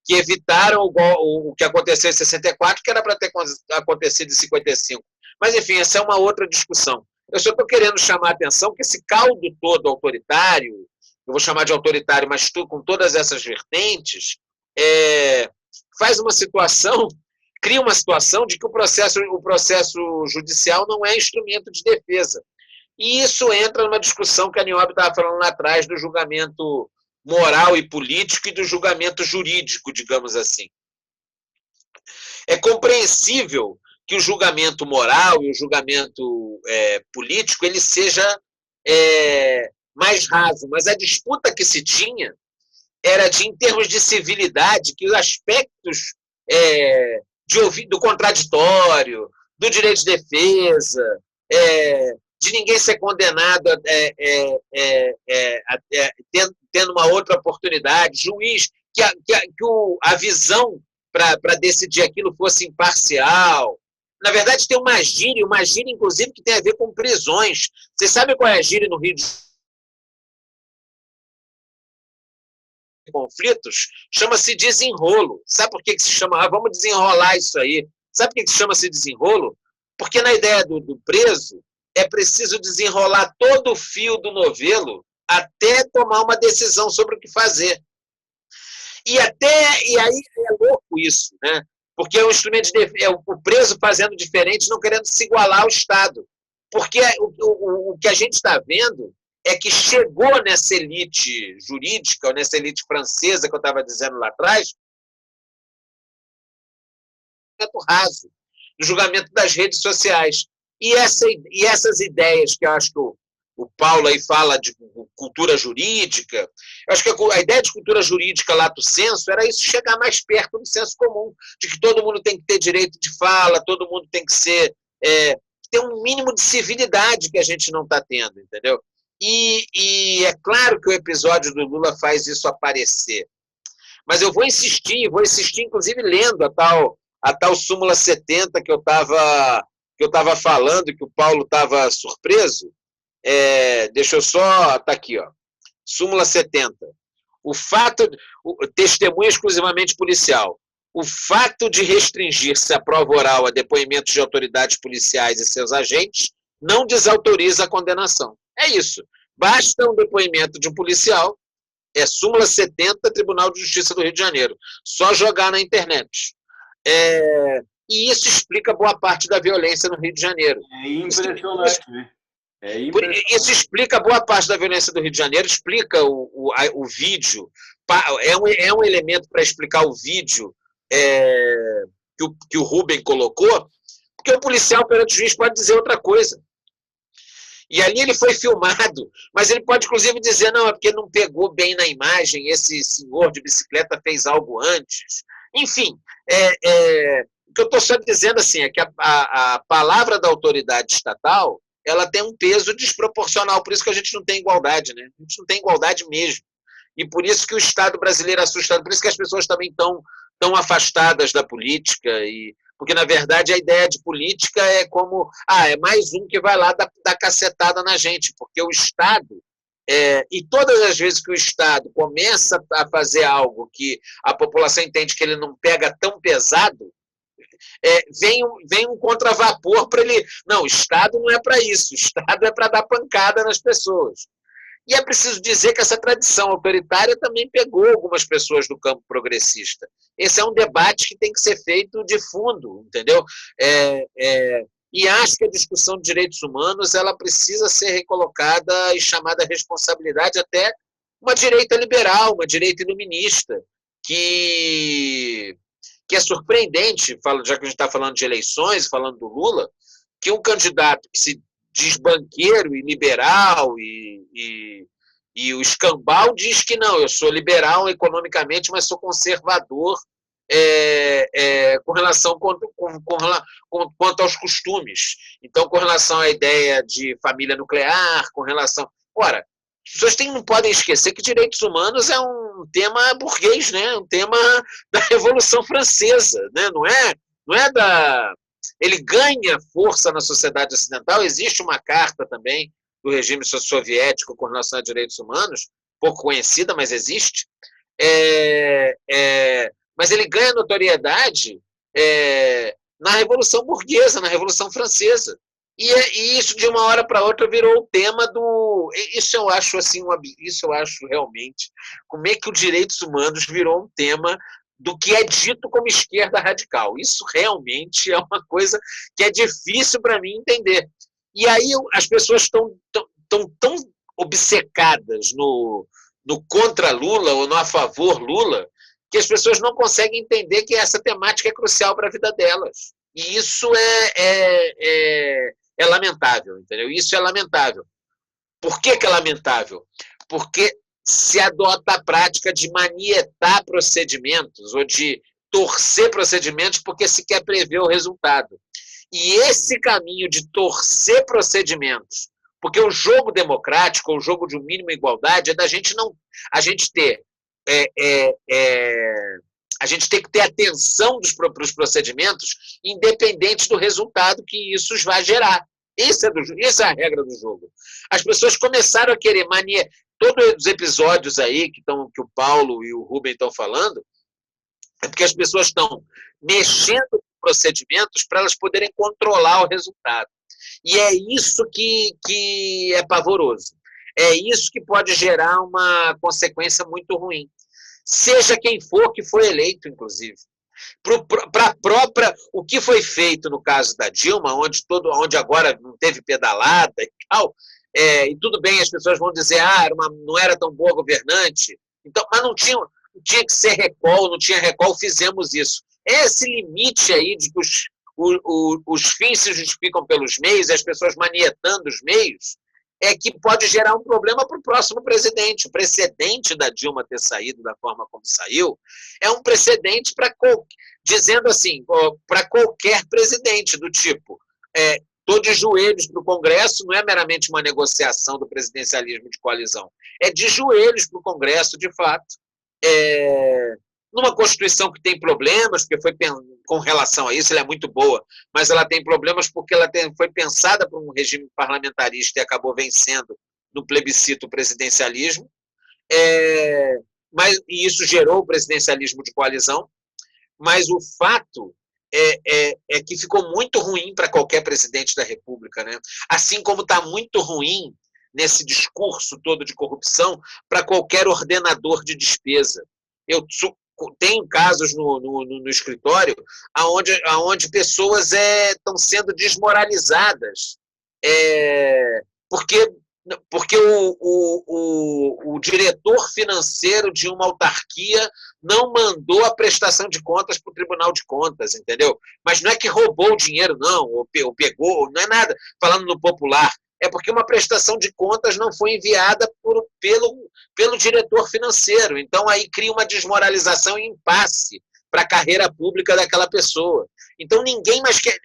S4: que evitaram o que aconteceu em 64, que era para ter acontecido em 55. Mas, enfim, essa é uma outra discussão. Eu só estou querendo chamar a atenção que esse caldo todo autoritário eu vou chamar de autoritário, mas com todas essas vertentes, faz uma situação, cria uma situação de que o processo judicial não é instrumento de defesa. E isso entra numa discussão que a Niobe estava falando lá atrás do julgamento moral e político e do julgamento jurídico, digamos assim. É compreensível que o julgamento moral e o julgamento político ele seja mais raso, mas a disputa que se tinha era em termos de civilidade, que os aspectos do contraditório, do direito de defesa, de ninguém ser condenado tendo uma outra oportunidade, juiz, que a visão para decidir aquilo fosse imparcial. Na verdade, tem uma gíria, inclusive, que tem a ver com prisões. Vocês sabem qual é a gíria no Rio de conflitos? Chama-se desenrolo. Sabe por que se chama? Vamos desenrolar isso aí. Sabe por que se chama-se desenrolo? Porque na ideia do preso, é preciso desenrolar todo o fio do novelo até tomar uma decisão sobre o que fazer. E aí é louco isso, né? Porque é um instrumento de defesa, o preso fazendo diferente, não querendo se igualar ao Estado. Porque o que a gente está vendo é que chegou nessa elite jurídica, ou nessa elite francesa que eu estava dizendo lá atrás, raso, no julgamento das redes sociais. E essas ideias que eu acho que o Paulo aí fala de cultura jurídica, eu acho que a ideia de cultura jurídica lato sensu era isso, chegar mais perto do senso comum, de que todo mundo tem que ter direito de fala, todo mundo tem que ter um mínimo de civilidade que a gente não está tendo, entendeu? E é claro que o episódio do Lula faz isso aparecer. Mas eu vou insistir inclusive lendo a tal súmula 70 que eu estava falando, que o Paulo estava surpreso. Deixa eu só... Está aqui, ó. Súmula 70. Testemunha exclusivamente policial. O fato de restringir-se a prova oral a depoimentos de autoridades policiais e seus agentes não desautoriza a condenação. É isso. Basta um depoimento de um policial, súmula 70, Tribunal de Justiça do Rio de Janeiro. Só jogar na internet. E isso explica boa parte da violência no Rio de Janeiro.
S3: É impressionante, né?
S4: Isso explica boa parte da violência do Rio de Janeiro, explica o vídeo, é um elemento para explicar o vídeo que o Rubem colocou, porque o policial perante o juiz pode dizer outra coisa. E ali ele foi filmado, mas ele pode, inclusive, dizer, não, é porque não pegou bem na imagem, esse senhor de bicicleta fez algo antes. Enfim, o que eu estou só dizendo assim, é que a palavra da autoridade estatal, ela tem um peso desproporcional, por isso que a gente não tem igualdade, né? A gente não tem igualdade mesmo. E por isso que o Estado brasileiro é assustado, por isso que as pessoas também estão tão afastadas da política, porque, na verdade, a ideia de política é como, é mais um que vai lá dar cacetada na gente, porque o Estado, e todas as vezes que o Estado começa a fazer algo que a população entende que ele não pega tão pesado, vem um contravapor para ele. Não, o Estado não é para isso, o Estado é para dar pancada nas pessoas. E é preciso dizer que essa tradição autoritária também pegou algumas pessoas do campo progressista. Esse é um debate que tem que ser feito de fundo, entendeu? E acho que a discussão de direitos humanos ela precisa ser recolocada e chamada à responsabilidade até uma direita liberal, uma direita iluminista, que é surpreendente, já que a gente está falando de eleições, falando do Lula, que um candidato que se diz banqueiro e liberal e o escambau diz que não, eu sou liberal economicamente, mas sou conservador com relação quanto aos costumes. Então, com relação à ideia de família nuclear, com relação... Ora, as pessoas não podem esquecer que direitos humanos é um tema burguês, né? Um tema da Revolução Francesa, né? Não é da... Ele ganha força na sociedade ocidental, existe uma carta também do regime soviético com relação a direitos humanos, pouco conhecida, mas existe, mas ele ganha notoriedade na Revolução Burguesa, na Revolução Francesa. E isso, de uma hora para outra, virou o tema isso eu acho assim, isso eu acho realmente, como é que os direitos humanos virou um tema do que é dito como esquerda radical. Isso realmente é uma coisa que é difícil para mim entender. E aí as pessoas estão tão obcecadas no contra Lula ou no a favor Lula, que as pessoas não conseguem entender que essa temática é crucial para a vida delas. E isso é lamentável, entendeu? Isso é lamentável. Por que é lamentável? Porque se adota a prática de manietar procedimentos ou de torcer procedimentos porque se quer prever o resultado. E esse caminho de torcer procedimentos, porque o jogo democrático, o jogo de mínima igualdade, é da gente não, a gente ter a gente tem que ter atenção para os procedimentos, independente do resultado que isso vai gerar. Essa é a regra do jogo. As pessoas começaram a querer todos os episódios aí que o Paulo e o Rubem estão falando, é porque as pessoas estão mexendo com procedimentos para elas poderem controlar o resultado. E é isso que é pavoroso. É isso que pode gerar uma consequência muito ruim. Seja quem for que foi eleito, inclusive. O que foi feito no caso da Dilma, onde agora não teve pedalada e tal, e tudo bem, as pessoas vão dizer, não era tão boa governante, então, mas não tinha que ser recall, não tinha recall, fizemos isso. Esse limite aí de que os fins se justificam pelos meios, as pessoas manietando os meios, é que pode gerar um problema para o próximo presidente. O precedente da Dilma ter saído da forma como saiu é um precedente dizendo assim, para qualquer presidente, do tipo, estou de joelhos para o Congresso, não é meramente uma negociação do presidencialismo de coalizão, é de joelhos para o Congresso, de fato. Numa Constituição que tem problemas, porque foi com relação a isso, ela é muito boa, mas ela tem problemas porque ela foi pensada por um regime parlamentarista e acabou vencendo no plebiscito o presidencialismo, e isso gerou o presidencialismo de coalizão, mas o fato é que ficou muito ruim para qualquer presidente da República, né? Assim como está muito ruim nesse discurso todo de corrupção para qualquer ordenador de despesa. Eu tenho casos no escritório onde pessoas estão sendo desmoralizadas porque o diretor financeiro de uma autarquia não mandou a prestação de contas para o Tribunal de Contas, entendeu? Mas não é que roubou o dinheiro, não, ou pegou, não é nada, falando no popular, é porque uma prestação de contas não foi enviada pelo diretor financeiro. Então, aí cria uma desmoralização e impasse para a carreira pública daquela pessoa. Então, ninguém mais quer...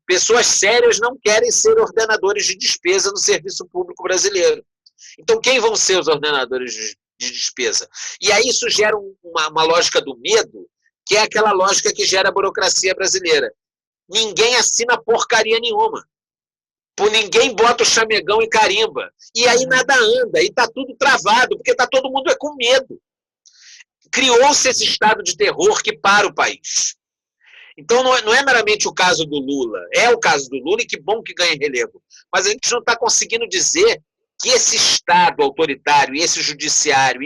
S4: Pessoas sérias não querem ser ordenadores de despesa no serviço público brasileiro. Então, quem vão ser os ordenadores de despesa? E aí isso gera uma lógica do medo, que é aquela lógica que gera a burocracia brasileira. Ninguém assina porcaria nenhuma. Ninguém bota o chamegão e carimba. E aí nada anda, e está tudo travado, porque todo mundo com medo. Criou-se esse estado de terror que para o país. Então, não é meramente o caso do Lula. É o caso do Lula, e que bom que ganha relevo. Mas a gente não está conseguindo dizer que esse Estado autoritário e esse judiciário,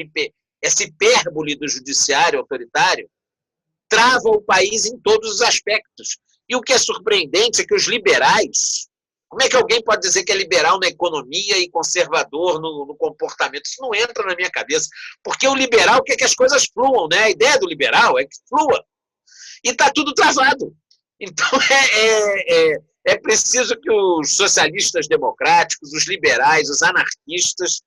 S4: essa hipérbole do judiciário autoritário, trava o país em todos os aspectos. E o que é surpreendente é que os liberais... Como é que alguém pode dizer que é liberal na economia e conservador no comportamento? Isso não entra na minha cabeça. Porque o liberal quer que as coisas fluam, né? A ideia do liberal é que flua. E está tudo travado. Então, é preciso que os socialistas democráticos, os liberais, os anarquistas,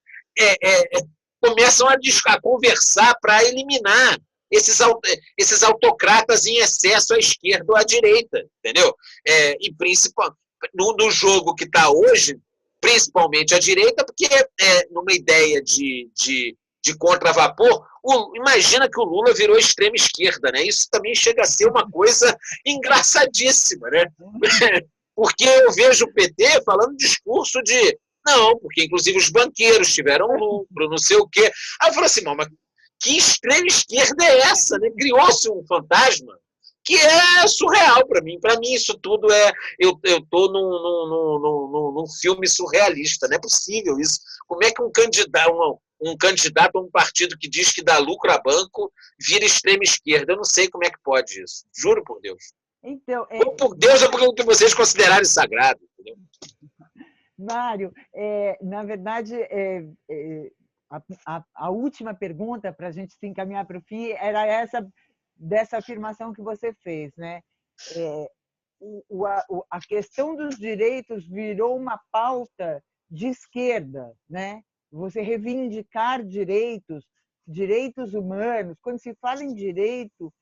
S4: começam a conversar para eliminar esses autocratas em excesso à esquerda ou à direita, entendeu? E principalmente no jogo que está hoje, principalmente à direita, porque numa ideia de contravapor, imagina que o Lula virou extrema esquerda, né? Isso também chega a ser uma coisa engraçadíssima, né? Porque eu vejo o PT falando discurso de não, porque inclusive os banqueiros tiveram lucro, não sei o quê. Aí eu falo assim, mas que extrema esquerda é essa, né? Criou-se um fantasma que é surreal para mim. Para mim, isso tudo é... Eu estou num filme surrealista. Não é possível isso. Como é que um candidato a um partido que diz que dá lucro a banco vira extrema esquerda? Eu não sei como é que pode isso. Juro por Deus.
S1: Então,
S4: ou por Deus ou porque vocês considerarem sagrado. Entendeu?
S1: Mário, na verdade, a última pergunta, para a gente se encaminhar para o fim, era essa dessa afirmação que você fez, né? A questão dos direitos virou uma pauta de esquerda, né? Você reivindicar direitos humanos. Quando se fala em direito,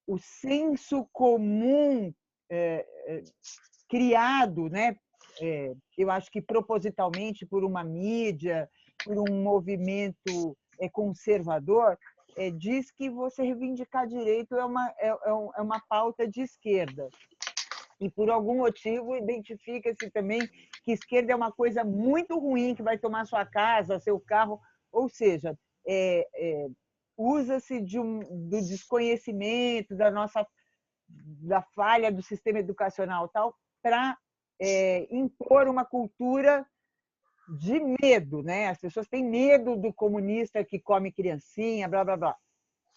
S1: o senso comum criado, né? Eu acho que propositalmente por uma mídia, por um movimento conservador, diz que você reivindicar direito é uma pauta de esquerda. E, por algum motivo, identifica-se também que esquerda é uma coisa muito ruim, que vai tomar sua casa, seu carro. Ou seja, usa-se do desconhecimento, da falha do sistema educacional tal, para impor uma cultura de medo, né? As pessoas têm medo do comunista que come criancinha, blá, blá, blá.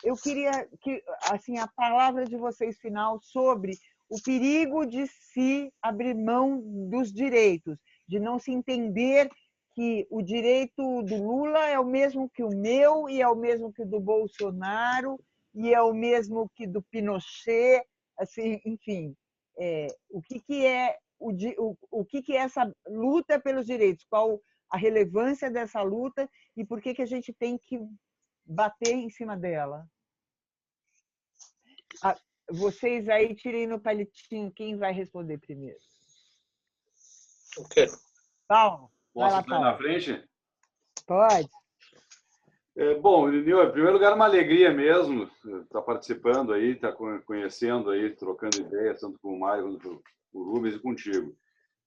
S1: Eu queria que, assim, a palavra de vocês final sobre o perigo de se abrir mão dos direitos, de não se entender que o direito do Lula é o mesmo que o meu, e é o mesmo que o do Bolsonaro, e é o mesmo que do Pinochet, assim, enfim. O que é essa luta pelos direitos? Qual a relevância dessa luta e por que a gente tem que bater em cima dela? Vocês aí, tirem no palitinho, quem vai responder primeiro?
S4: Okay.
S1: Paulo,
S3: posso estar na frente?
S1: Pode.
S3: Bom, Nil, em primeiro lugar, uma alegria mesmo estar participando aí, estar conhecendo aí, trocando ideias, tanto com o Mário quanto com o Rubens e contigo.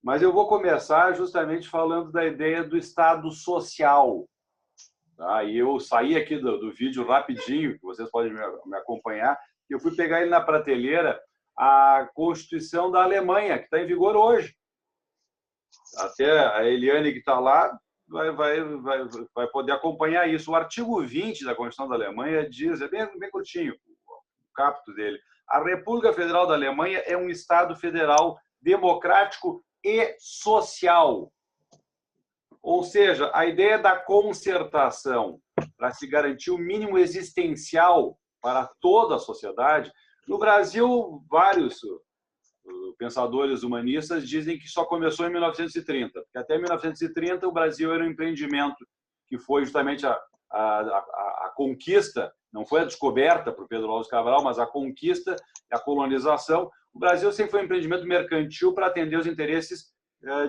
S3: Mas eu vou começar justamente falando da ideia do Estado social. Tá? E eu saí aqui do vídeo rapidinho, que vocês podem me acompanhar, e eu fui pegar ele na prateleira, a Constituição da Alemanha, que está em vigor hoje. Até a Eliane, que está lá, vai poder acompanhar isso. O artigo 20 da Constituição da Alemanha diz, é bem curtinho, o caput dele: a República Federal da Alemanha é um Estado federal democrático e social. Ou seja, a ideia da concertação para se garantir o mínimo existencial para toda a sociedade. No Brasil, vários pensadores humanistas dizem que só começou em 1930, porque até 1930 o Brasil era um empreendimento que foi justamente a conquista, não foi a descoberta por Pedro Álvares Cabral, mas a conquista e a colonização. O Brasil sempre foi um empreendimento mercantil para atender os interesses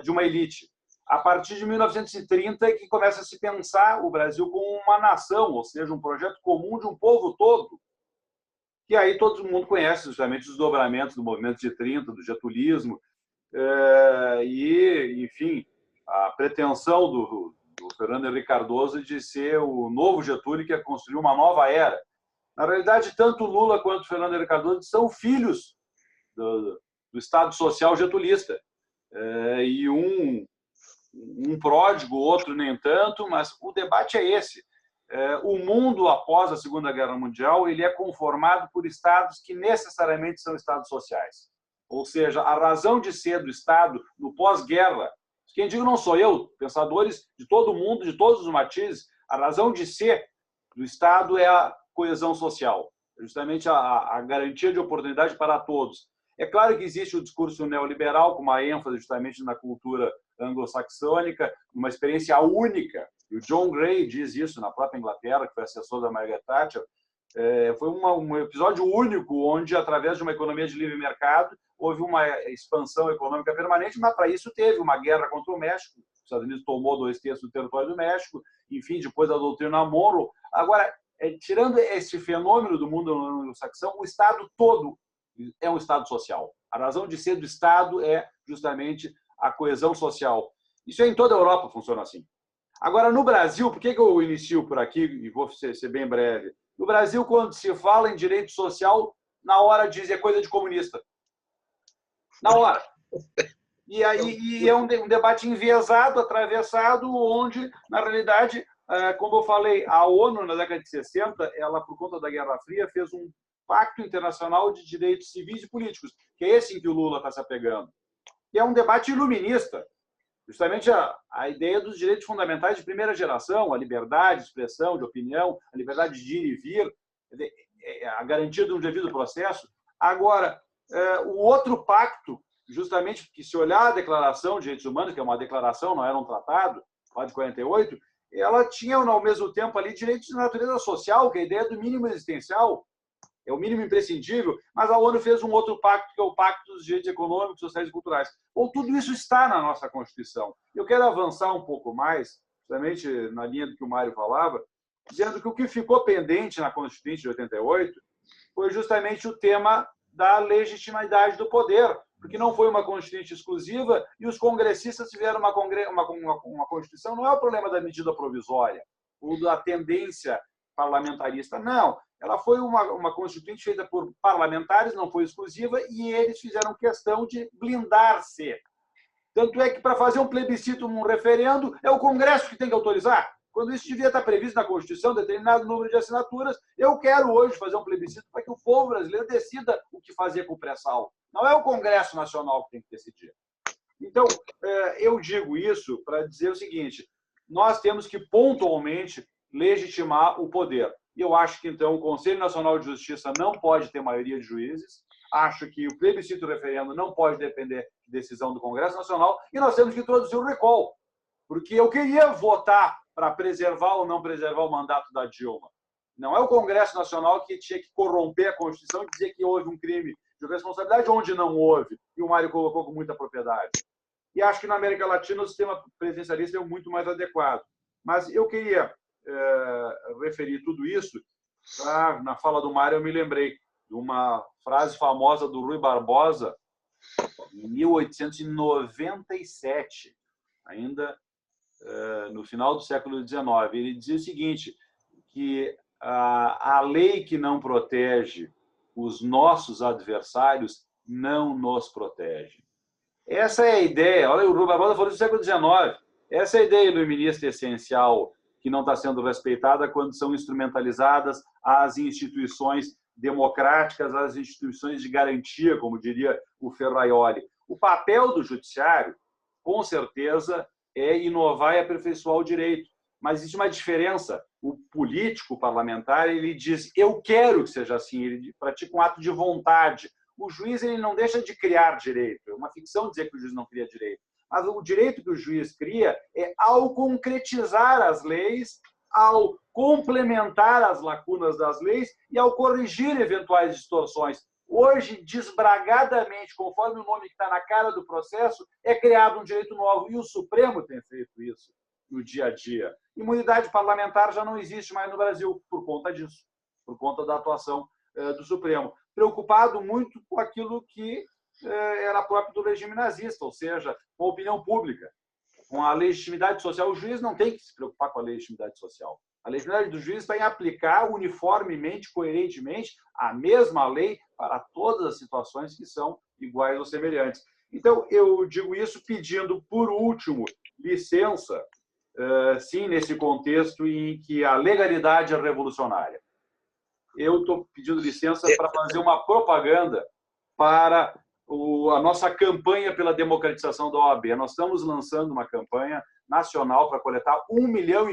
S3: de uma elite. A partir de 1930 é que começa a se pensar o Brasil como uma nação, ou seja, um projeto comum de um povo todo. E aí todo mundo conhece justamente os desdobramentos do movimento de 30, do getulismo, e, enfim, a pretensão do Fernando Henrique Cardoso de ser o novo Getúlio que ia construir uma nova era. Na realidade, tanto Lula quanto Fernando Henrique Cardoso são filhos do Estado social getulista. E um pródigo, outro nem tanto, mas o debate é esse. O mundo, após a Segunda Guerra Mundial, ele é conformado por estados que necessariamente são estados sociais. Ou seja, a razão de ser do Estado no pós-guerra, quem digo não sou eu, pensadores de todo mundo, de todos os matizes, a razão de ser do Estado é a coesão social, justamente a garantia de oportunidade para todos. É claro que existe o discurso neoliberal, com uma ênfase justamente na cultura anglo-saxônica, uma experiência única. E o John Gray diz isso na própria Inglaterra, que foi assessor da Margaret Thatcher. Foi um episódio único onde, através de uma economia de livre mercado, houve uma expansão econômica permanente, mas para isso teve uma guerra contra o México. Os Estados Unidos tomou 2/3 do território do México, enfim, depois da doutrina Monroe. Agora, tirando esse fenômeno do mundo anglo-saxão, o Estado todo é um Estado social. A razão de ser do Estado é justamente a coesão social. Isso em toda a Europa funciona assim. Agora, no Brasil, por que eu inicio por aqui, e vou ser bem breve? No Brasil, quando se fala em direito social, na hora diz é coisa de comunista. Na hora. E aí é um debate enviesado, atravessado, onde, na realidade, como eu falei, a ONU, na década de 60, ela, por conta da Guerra Fria, fez um Pacto Internacional de Direitos Civis e Políticos, que é esse em que o Lula está se apegando. E é um debate iluminista. Justamente a ideia dos direitos fundamentais de primeira geração, a liberdade de expressão, de opinião, a liberdade de ir e vir, a garantia de um devido processo. Agora, o outro pacto, justamente porque se olhar a Declaração de Direitos Humanos, que é uma declaração, não era um tratado, lá de 48, ela tinha, ao mesmo tempo, ali direitos de natureza social, que é a ideia do mínimo existencial, é o mínimo imprescindível, mas a ONU fez um outro pacto, que é o Pacto dos Direitos Econômicos, Sociais e Culturais. Ou tudo isso está na nossa Constituição. Eu quero avançar um pouco mais, justamente na linha do que o Mário falava, dizendo que o que ficou pendente na Constituinte de 88 foi justamente o tema da legitimidade do poder, porque não foi uma Constituinte exclusiva e os congressistas tiveram uma Constituição. Não é o problema da medida provisória ou da tendência parlamentarista, não. Ela foi uma Constituinte feita por parlamentares, não foi exclusiva, e eles fizeram questão de blindar-se. Tanto é que, para fazer um plebiscito, um referendo, é o Congresso que tem que autorizar. Quando isso devia estar previsto na Constituição, determinado número de assinaturas, eu quero hoje fazer um plebiscito para que o povo brasileiro decida o que fazer com o pré-sal. Não é o Congresso Nacional que tem que decidir. Então, eu digo isso para dizer o seguinte: nós temos que pontualmente legitimar o poder. Eu acho que, então, o Conselho Nacional de Justiça não pode ter maioria de juízes. Acho que o plebiscito referendo não pode depender de decisão do Congresso Nacional. E nós temos que introduzir o recall. Porque eu queria votar para preservar ou não preservar o mandato da Dilma. Não é o Congresso Nacional que tinha que corromper a Constituição e dizer que houve um crime de responsabilidade onde não houve. E o Mário colocou com muita propriedade. E acho que na América Latina o sistema presidencialista é muito mais adequado. Mas eu queria referir tudo isso. Na fala do Mário, eu me lembrei de uma frase famosa do Rui Barbosa, em 1897, ainda no final do século XIX. Ele dizia o seguinte, que a lei que não protege os nossos adversários não nos protege. Essa é a ideia. Olha, o Rui Barbosa falou do século XIX. Essa é a ideia iluminista essencial que não está sendo respeitada quando são instrumentalizadas as instituições democráticas, as instituições de garantia, como diria o Ferraioli. O papel do judiciário, com certeza, é inovar e aperfeiçoar o direito. Mas existe uma diferença. O político parlamentar, ele diz, eu quero que seja assim, ele pratica um ato de vontade. O juiz, ele não deixa de criar direito. É uma ficção dizer que o juiz não cria direito. Mas o direito que o juiz cria é ao concretizar as leis, ao complementar as lacunas das leis e ao corrigir eventuais distorções. Hoje, desbragadamente, conforme o nome que está na cara do processo, é criado um direito novo. E o Supremo tem feito isso no dia a dia. Imunidade parlamentar já não existe mais no Brasil por conta disso, por conta da atuação do Supremo. Preocupado muito com aquilo que era próprio do regime nazista, ou seja, com a opinião pública, com a legitimidade social. O juiz não tem que se preocupar com a legitimidade social. A legitimidade do juiz está em aplicar uniformemente, coerentemente, a mesma lei para todas as situações que são iguais ou semelhantes. Então, eu digo isso pedindo, por último, licença, sim, nesse contexto em que a legalidade é revolucionária. Eu estou pedindo licença para fazer uma propaganda para a nossa campanha pela democratização da OAB. Nós estamos lançando uma campanha nacional para coletar 1,5 milhão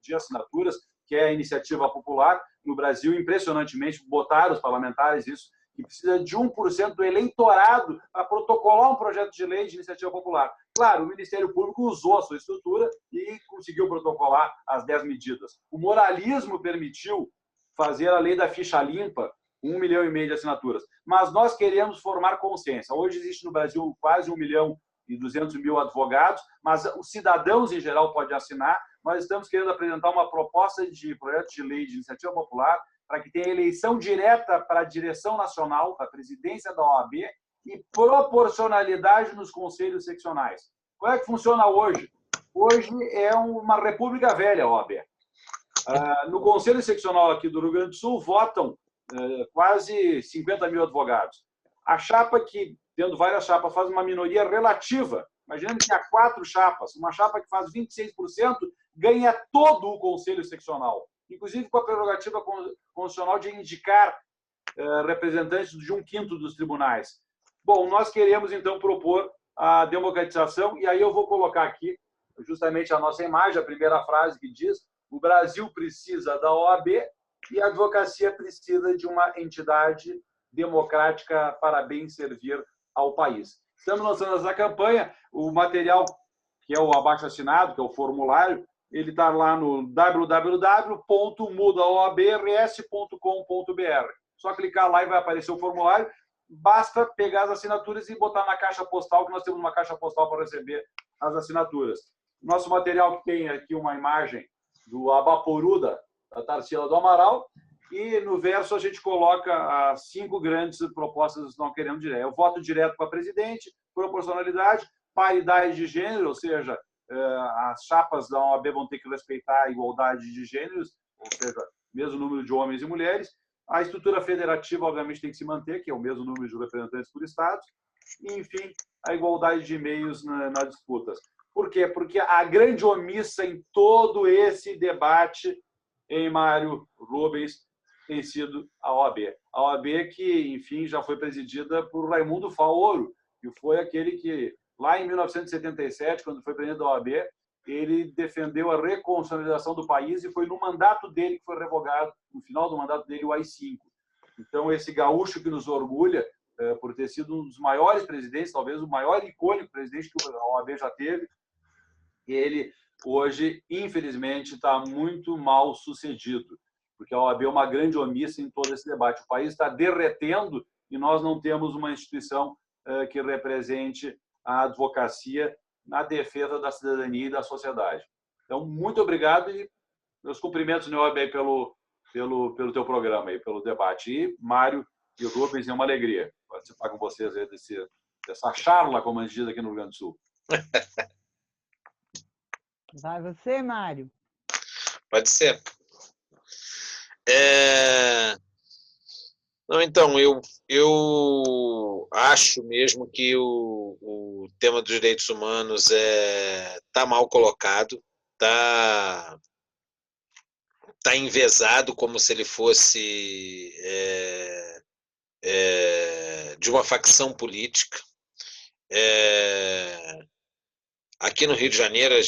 S3: de assinaturas, que é a iniciativa popular. No Brasil, impressionantemente, botaram os parlamentares isso, que precisa de 1% do eleitorado para protocolar um projeto de lei de iniciativa popular. Claro, o Ministério Público usou a sua estrutura e conseguiu protocolar as 10 medidas. O moralismo permitiu fazer a lei da ficha limpa, 1,5 milhão de assinaturas. Mas nós queremos formar consciência. Hoje existe no Brasil quase 1.200.000 advogados, mas os cidadãos em geral podem assinar. Nós estamos querendo apresentar uma proposta de projeto de lei de iniciativa popular para que tenha eleição direta para a direção nacional, para a presidência da OAB e proporcionalidade nos conselhos seccionais. Como é que funciona hoje? Hoje é uma república velha a OAB. No Conselho Seccional aqui do Rio Grande do Sul, votam quase 50 mil advogados. A chapa que, tendo várias chapas, faz uma minoria relativa. Imaginando que há 4 chapas, uma chapa que faz 26% ganha todo o Conselho Seccional, inclusive com a prerrogativa constitucional de indicar representantes de 1/5 dos tribunais. Bom, nós queremos, então, propor a democratização, e aí eu vou colocar aqui justamente a nossa imagem, a primeira frase que diz: o Brasil precisa da OAB e a advocacia precisa de uma entidade democrática para bem servir ao país. Estamos lançando essa campanha, o material, que é o abaixo-assinado, que é o formulário, ele está lá no www.mudaoabrs.com.br. Só clicar lá e vai aparecer o formulário. Basta pegar as assinaturas e botar na caixa postal, que nós temos uma caixa postal para receber as assinaturas. Nosso material tem aqui uma imagem do Abaporu, da Tarsila do Amaral, e no verso a gente coloca as 5 grandes propostas que nós queremos direto. É o voto direto para presidente, proporcionalidade, paridade de gênero, ou seja, as chapas da OAB vão ter que respeitar a igualdade de gêneros, ou seja, mesmo número de homens e mulheres. A estrutura federativa, obviamente, tem que se manter, que é o mesmo número de representantes por estados. E, enfim, a igualdade de meios nas disputas. Por quê? Porque a grande omissa em todo esse debate, em Mário Rubens, tem sido a OAB. A OAB que, enfim, já foi presidida por Raimundo Faoro, que foi aquele que, lá em 1977, quando foi presidente da OAB, ele defendeu a reconstitucionalização do país e foi no mandato dele que foi revogado, no final do mandato dele, o AI-5. Então, esse gaúcho que nos orgulha por ter sido um dos maiores presidentes, talvez o maior icônico presidente que a OAB já teve, ele, hoje, infelizmente, está muito mal sucedido, porque a OAB é uma grande omissa em todo esse debate. O país está derretendo e nós não temos uma instituição que represente a advocacia na defesa da cidadania e da sociedade. Então, muito obrigado e meus cumprimentos, Niobe, pelo teu programa, aí, pelo debate. E Mário e Rubens, é uma alegria participar com vocês aí dessa charla, como a gente diz aqui no Rio Grande do Sul.
S1: Vai você, Mário.
S4: Pode ser. Não, então, eu acho mesmo que o tema dos direitos humanos está mal colocado, está envezado como se ele fosse de uma facção política. Aqui no Rio de Janeiro, a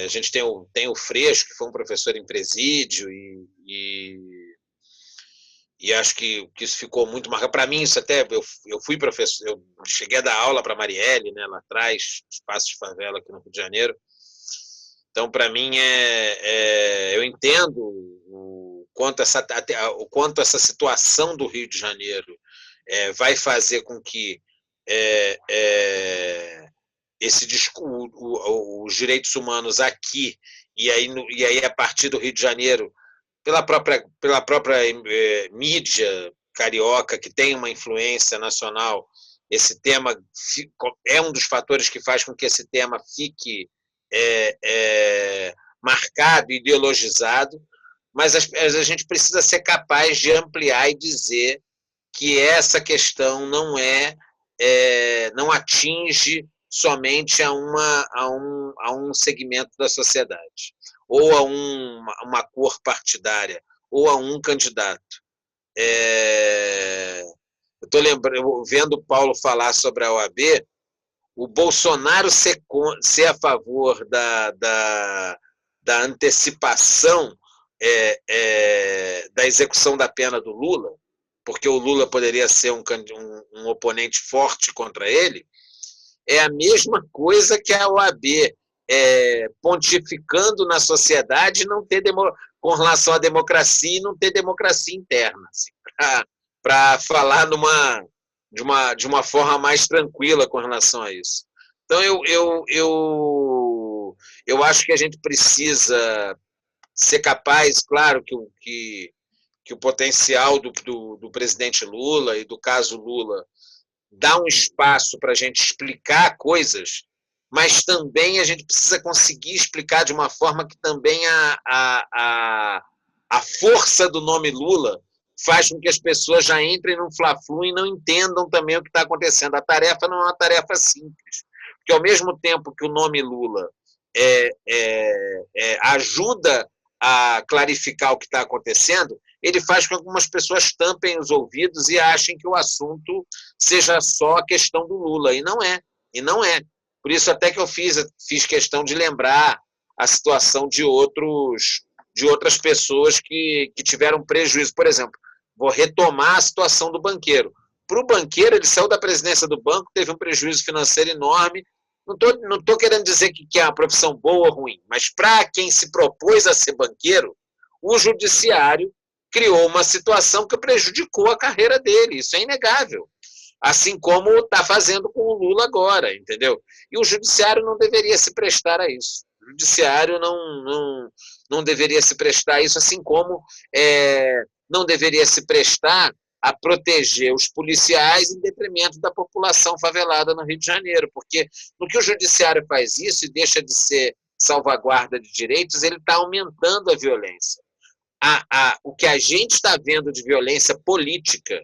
S4: gente tem o Freixo, que foi um professor em presídio, e acho que isso ficou muito marcado. Para mim, isso até... Eu fui professor, eu cheguei a dar aula para a Marielle, né, lá atrás, Espaço de Favela, aqui no Rio de Janeiro. Então, para mim, eu entendo o quanto essa situação do Rio de Janeiro vai fazer com que os direitos humanos aqui, e aí a partir do Rio de Janeiro, pela própria mídia carioca, que tem uma influência nacional, esse tema é um dos fatores que faz com que esse tema fique marcado, ideologizado, mas a gente precisa ser capaz de ampliar e dizer que essa questão não atinge somente a um segmento da sociedade, ou a uma cor partidária, ou a um candidato. Eu estou vendo o Paulo falar sobre a OAB, o Bolsonaro ser a favor da antecipação da execução da pena do Lula, porque o Lula poderia ser um oponente forte contra ele, é a mesma coisa que a OAB pontificando na sociedade não ter com relação à democracia e não ter democracia interna, assim, para falar de uma forma mais tranquila com relação a isso. Então, eu acho que a gente precisa ser capaz, claro que o potencial do presidente Lula e do caso Lula dá um espaço para a gente explicar coisas, mas também a gente precisa conseguir explicar de uma forma que também a força do nome Lula faz com que as pessoas já entrem num fla-flu e não entendam também o que está acontecendo. A tarefa não é uma tarefa simples, porque ao mesmo tempo que o nome Lula ajuda a clarificar o que está acontecendo, ele faz com que algumas pessoas tampem os ouvidos e achem que o assunto seja só a questão do Lula, e não é. Por isso até que eu fiz questão de lembrar a situação de outras pessoas que tiveram prejuízo. Por exemplo, vou retomar a situação do banqueiro. Para o banqueiro, ele saiu da presidência do banco, teve um prejuízo financeiro enorme. Não estou querendo dizer que é uma profissão boa ou ruim, mas para quem se propôs a ser banqueiro, o judiciário criou uma situação que prejudicou a carreira dele. Isso é inegável. Assim como está fazendo com o Lula agora, entendeu? E o judiciário não deveria se prestar a isso. O judiciário não deveria se prestar a isso, assim como não deveria se prestar a proteger os policiais em detrimento da população favelada no Rio de Janeiro, porque no que o judiciário faz isso e deixa de ser salvaguarda de direitos, ele está aumentando a violência. O que a gente está vendo de violência política,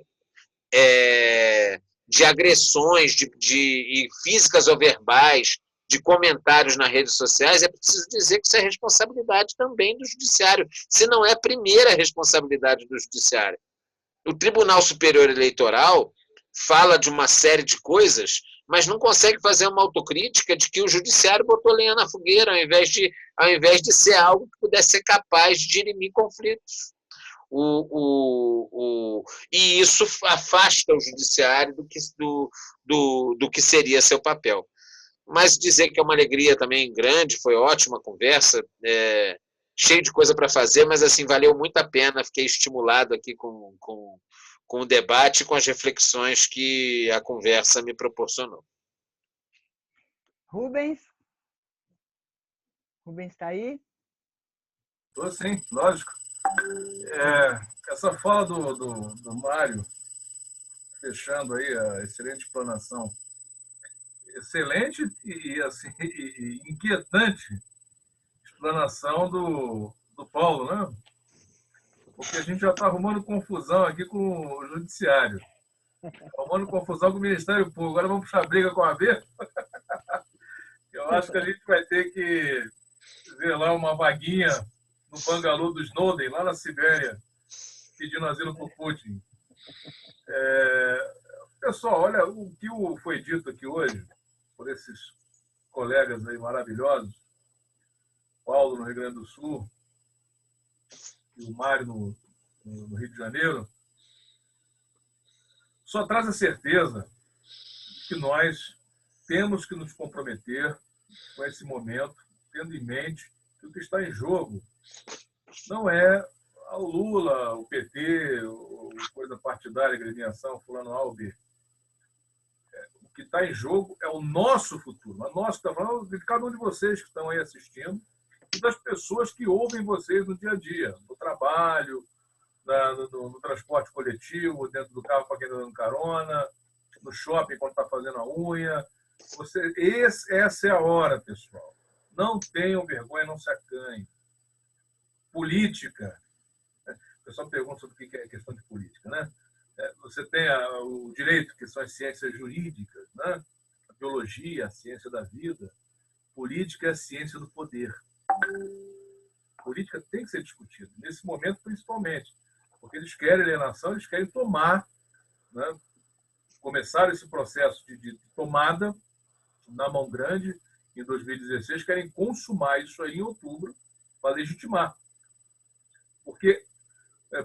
S4: de agressões de físicas ou verbais, de comentários nas redes sociais, é preciso dizer que isso é responsabilidade também do judiciário, se não é a primeira responsabilidade do judiciário. O Tribunal Superior Eleitoral fala de uma série de coisas, mas não consegue fazer uma autocrítica de que o judiciário botou lenha na fogueira, ao invés de ser algo que pudesse ser capaz de dirimir conflitos. E isso afasta o judiciário do que seria seu papel. Mas dizer que é uma alegria também grande, foi ótima a conversa, cheio de coisa para fazer, mas assim, valeu muito a pena, fiquei estimulado aqui com o debate e com as reflexões que a conversa me proporcionou.
S1: Rubens? Rubens está aí?
S2: Estou sim, lógico. Essa fala do Mário, fechando aí a excelente explanação, excelente e inquietante explanação do Paulo, né? Porque a gente já está arrumando confusão aqui com o Judiciário, arrumando confusão com o Ministério Público. Agora vamos puxar briga com a AB? Eu acho que a gente vai ter que ver lá uma vaguinha no bangalô do Snowden, lá na Sibéria, pedindo asilo para o Putin. Pessoal, olha, o que foi dito aqui hoje por esses colegas aí maravilhosos, Paulo no Rio Grande do Sul e o Mário no Rio de Janeiro, só traz a certeza de que nós temos que nos comprometer com esse momento, tendo em mente que o que está em jogo não é o Lula, o PT, coisa partidária, agremiação, fulano A ou B. O que está em jogo é o nosso futuro. A nossa, está falando de cada um de vocês que estão aí assistindo e das pessoas que ouvem vocês no dia a dia, no trabalho, no transporte coletivo, dentro do carro para quem está dando carona, no shopping quando está fazendo a unha. Essa é a hora, pessoal. Não tenham vergonha, não se acanhem. Política. O pessoal pergunta sobre o que é questão de política, né? Você tem o direito, que são as ciências jurídicas, né? A biologia, a ciência da vida. Política é a ciência do poder. Política tem que ser discutida, nesse momento principalmente, porque eles querem alienação, eles querem tomar, né? Começaram esse processo de tomada na mão grande em 2016, querem consumar isso aí em outubro para legitimar. Porque,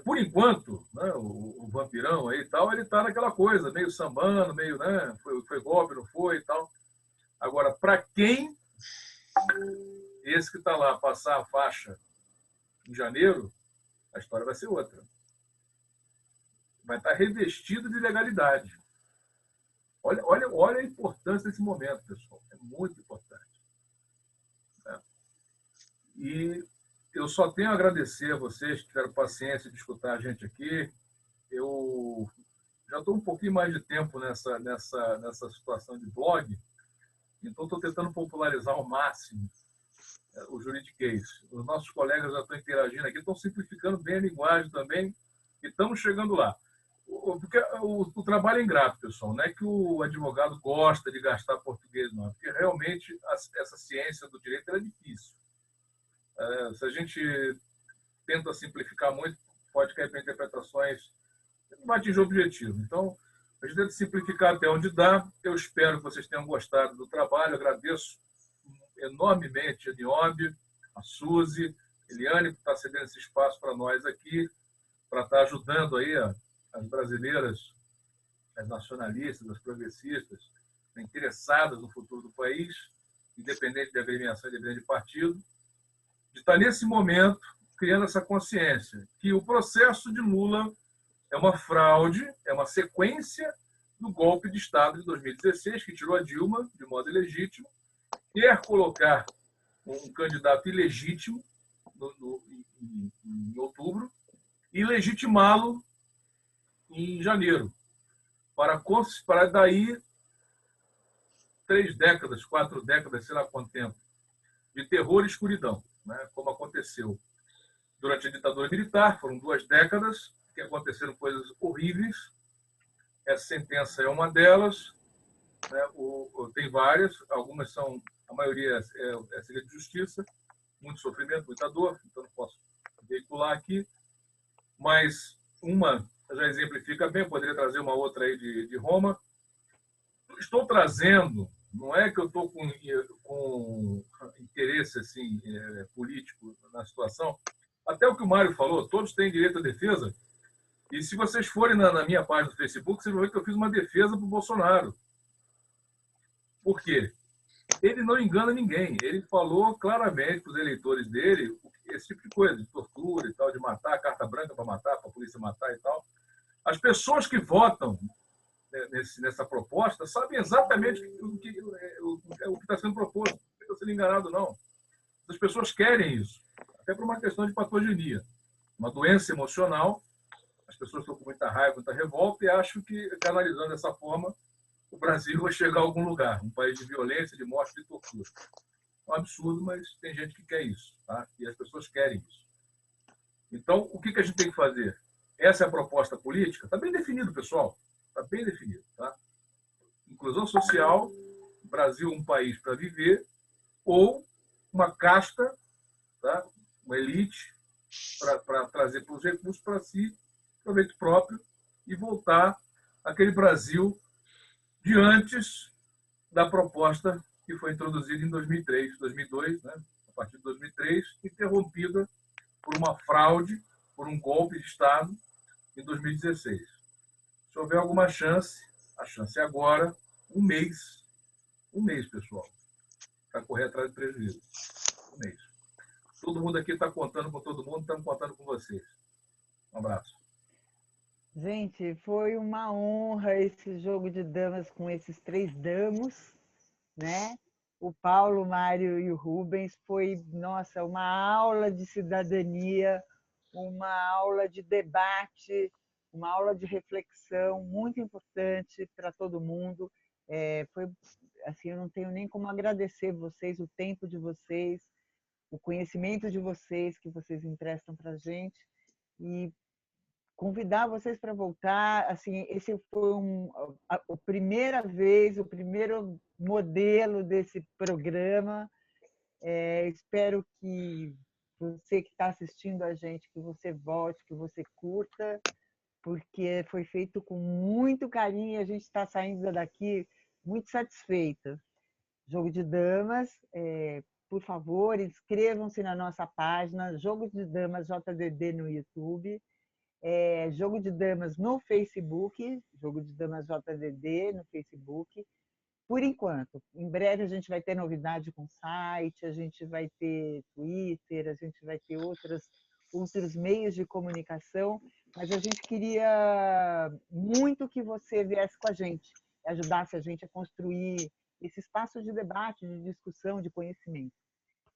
S2: por enquanto, né, o vampirão aí e tal, ele está naquela coisa, meio sambando, meio, né, foi golpe, não foi e tal. Agora, para quem esse que está lá passar a faixa em janeiro, a história vai ser outra. Vai estar revestido de legalidade. Olha a importância desse momento, pessoal. É muito importante. E eu só tenho a agradecer a vocês que tiveram paciência de escutar a gente aqui. Eu já estou um pouquinho mais de tempo nessa situação de blog, então estou tentando popularizar ao máximo o juridiquês. Os nossos colegas já estão interagindo aqui, estão simplificando bem a linguagem também, E estamos chegando lá. Porque o trabalho é ingrato, pessoal. Não é que o advogado gosta de gastar português, não. Porque realmente essa ciência do direito é difícil. Se a gente tenta simplificar muito, pode cair para interpretações que não atingir o objetivo. Então, a gente tenta simplificar até onde dá. Eu espero que vocês tenham gostado do trabalho. Agradeço enormemente a Niobe, a Suzy, a Eliane, que está cedendo esse espaço para nós aqui, para estar ajudando aí as brasileiras, as nacionalistas, as progressistas, interessadas no futuro do país, independente de agremiação, independente de partido, de estar nesse momento criando essa consciência que o processo de Lula é uma fraude, é uma sequência do golpe de Estado de 2016, que tirou a Dilma de modo ilegítimo, quer colocar um candidato ilegítimo em outubro e legitimá-lo em janeiro, para daí 3 décadas, 4 décadas, sei lá quanto tempo, de terror e escuridão, né? Como aconteceu durante a ditadura militar, foram 2 décadas que aconteceram coisas horríveis. Essa sentença é uma delas, né? Tem várias, algumas são, a maioria é segredo de justiça, muito sofrimento, muita dor, então não posso veicular aqui, mas uma já exemplifica bem, poderia trazer uma outra aí de Roma. Estou trazendo, não é que eu estou com interesse assim, político na situação, até o que o Mário falou, todos têm direito à defesa, e se vocês forem na minha página do Facebook, vocês vão ver que eu fiz uma defesa para o Bolsonaro. Por quê? Ele não engana ninguém, ele falou claramente para os eleitores dele esse tipo de coisa, de tortura e tal, de matar, carta branca para matar, para a polícia matar e tal. As pessoas que votam nessa proposta sabem exatamente o que está sendo proposto. Não está sendo enganado, não. As pessoas querem isso, até por uma questão de patogenia. Uma doença emocional, as pessoas estão com muita raiva, muita revolta, e acham que, canalizando dessa forma, o Brasil vai chegar a algum lugar, um país de violência, de morte, de tortura. É um absurdo, mas tem gente que quer isso, tá? E as pessoas querem isso. Então, o que a gente tem que fazer? Essa é a proposta política? Está bem definido, pessoal. Está bem definido. Tá? Inclusão social, Brasil um país para viver, ou uma casta, tá? Uma elite, para trazer para os recursos para si, proveito próprio, e voltar àquele Brasil de antes da proposta que foi introduzida em 2003, 2002, né? A partir de 2003, interrompida por uma fraude, por um golpe de Estado, em 2016. Se houver alguma chance, a chance é agora, um mês, pessoal, para correr atrás do prejuízo. Um mês. Todo mundo aqui está contando com todo mundo, estamos contando com vocês. Um abraço.
S1: Gente, foi uma honra esse jogo de damas com esses 3 damos, né? O Paulo, o Mário e o Rubens. Foi, nossa, uma aula de cidadania, uma aula de debate, uma aula de reflexão muito importante para todo mundo. Foi assim, eu não tenho nem como agradecer vocês, o tempo de vocês, o conhecimento de vocês que vocês emprestam para a gente, e convidar vocês para voltar. Assim, esse foi a primeira vez, o primeiro modelo desse programa. Espero que você que está assistindo a gente, que você volte, que você curta, porque foi feito com muito carinho e a gente está saindo daqui muito satisfeita. Jogo de Damas, por favor, inscrevam-se na nossa página, Jogo de Damas JDD no YouTube, Jogo de Damas no Facebook, Jogo de Damas JDD no Facebook, por enquanto. Em breve a gente vai ter novidade com o site, a gente vai ter Twitter, a gente vai ter outros meios de comunicação, mas a gente queria muito que você viesse com a gente, ajudasse a gente a construir esse espaço de debate, de discussão, de conhecimento.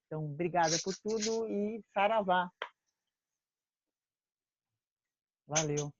S1: Então, obrigada por tudo e saravá. Valeu.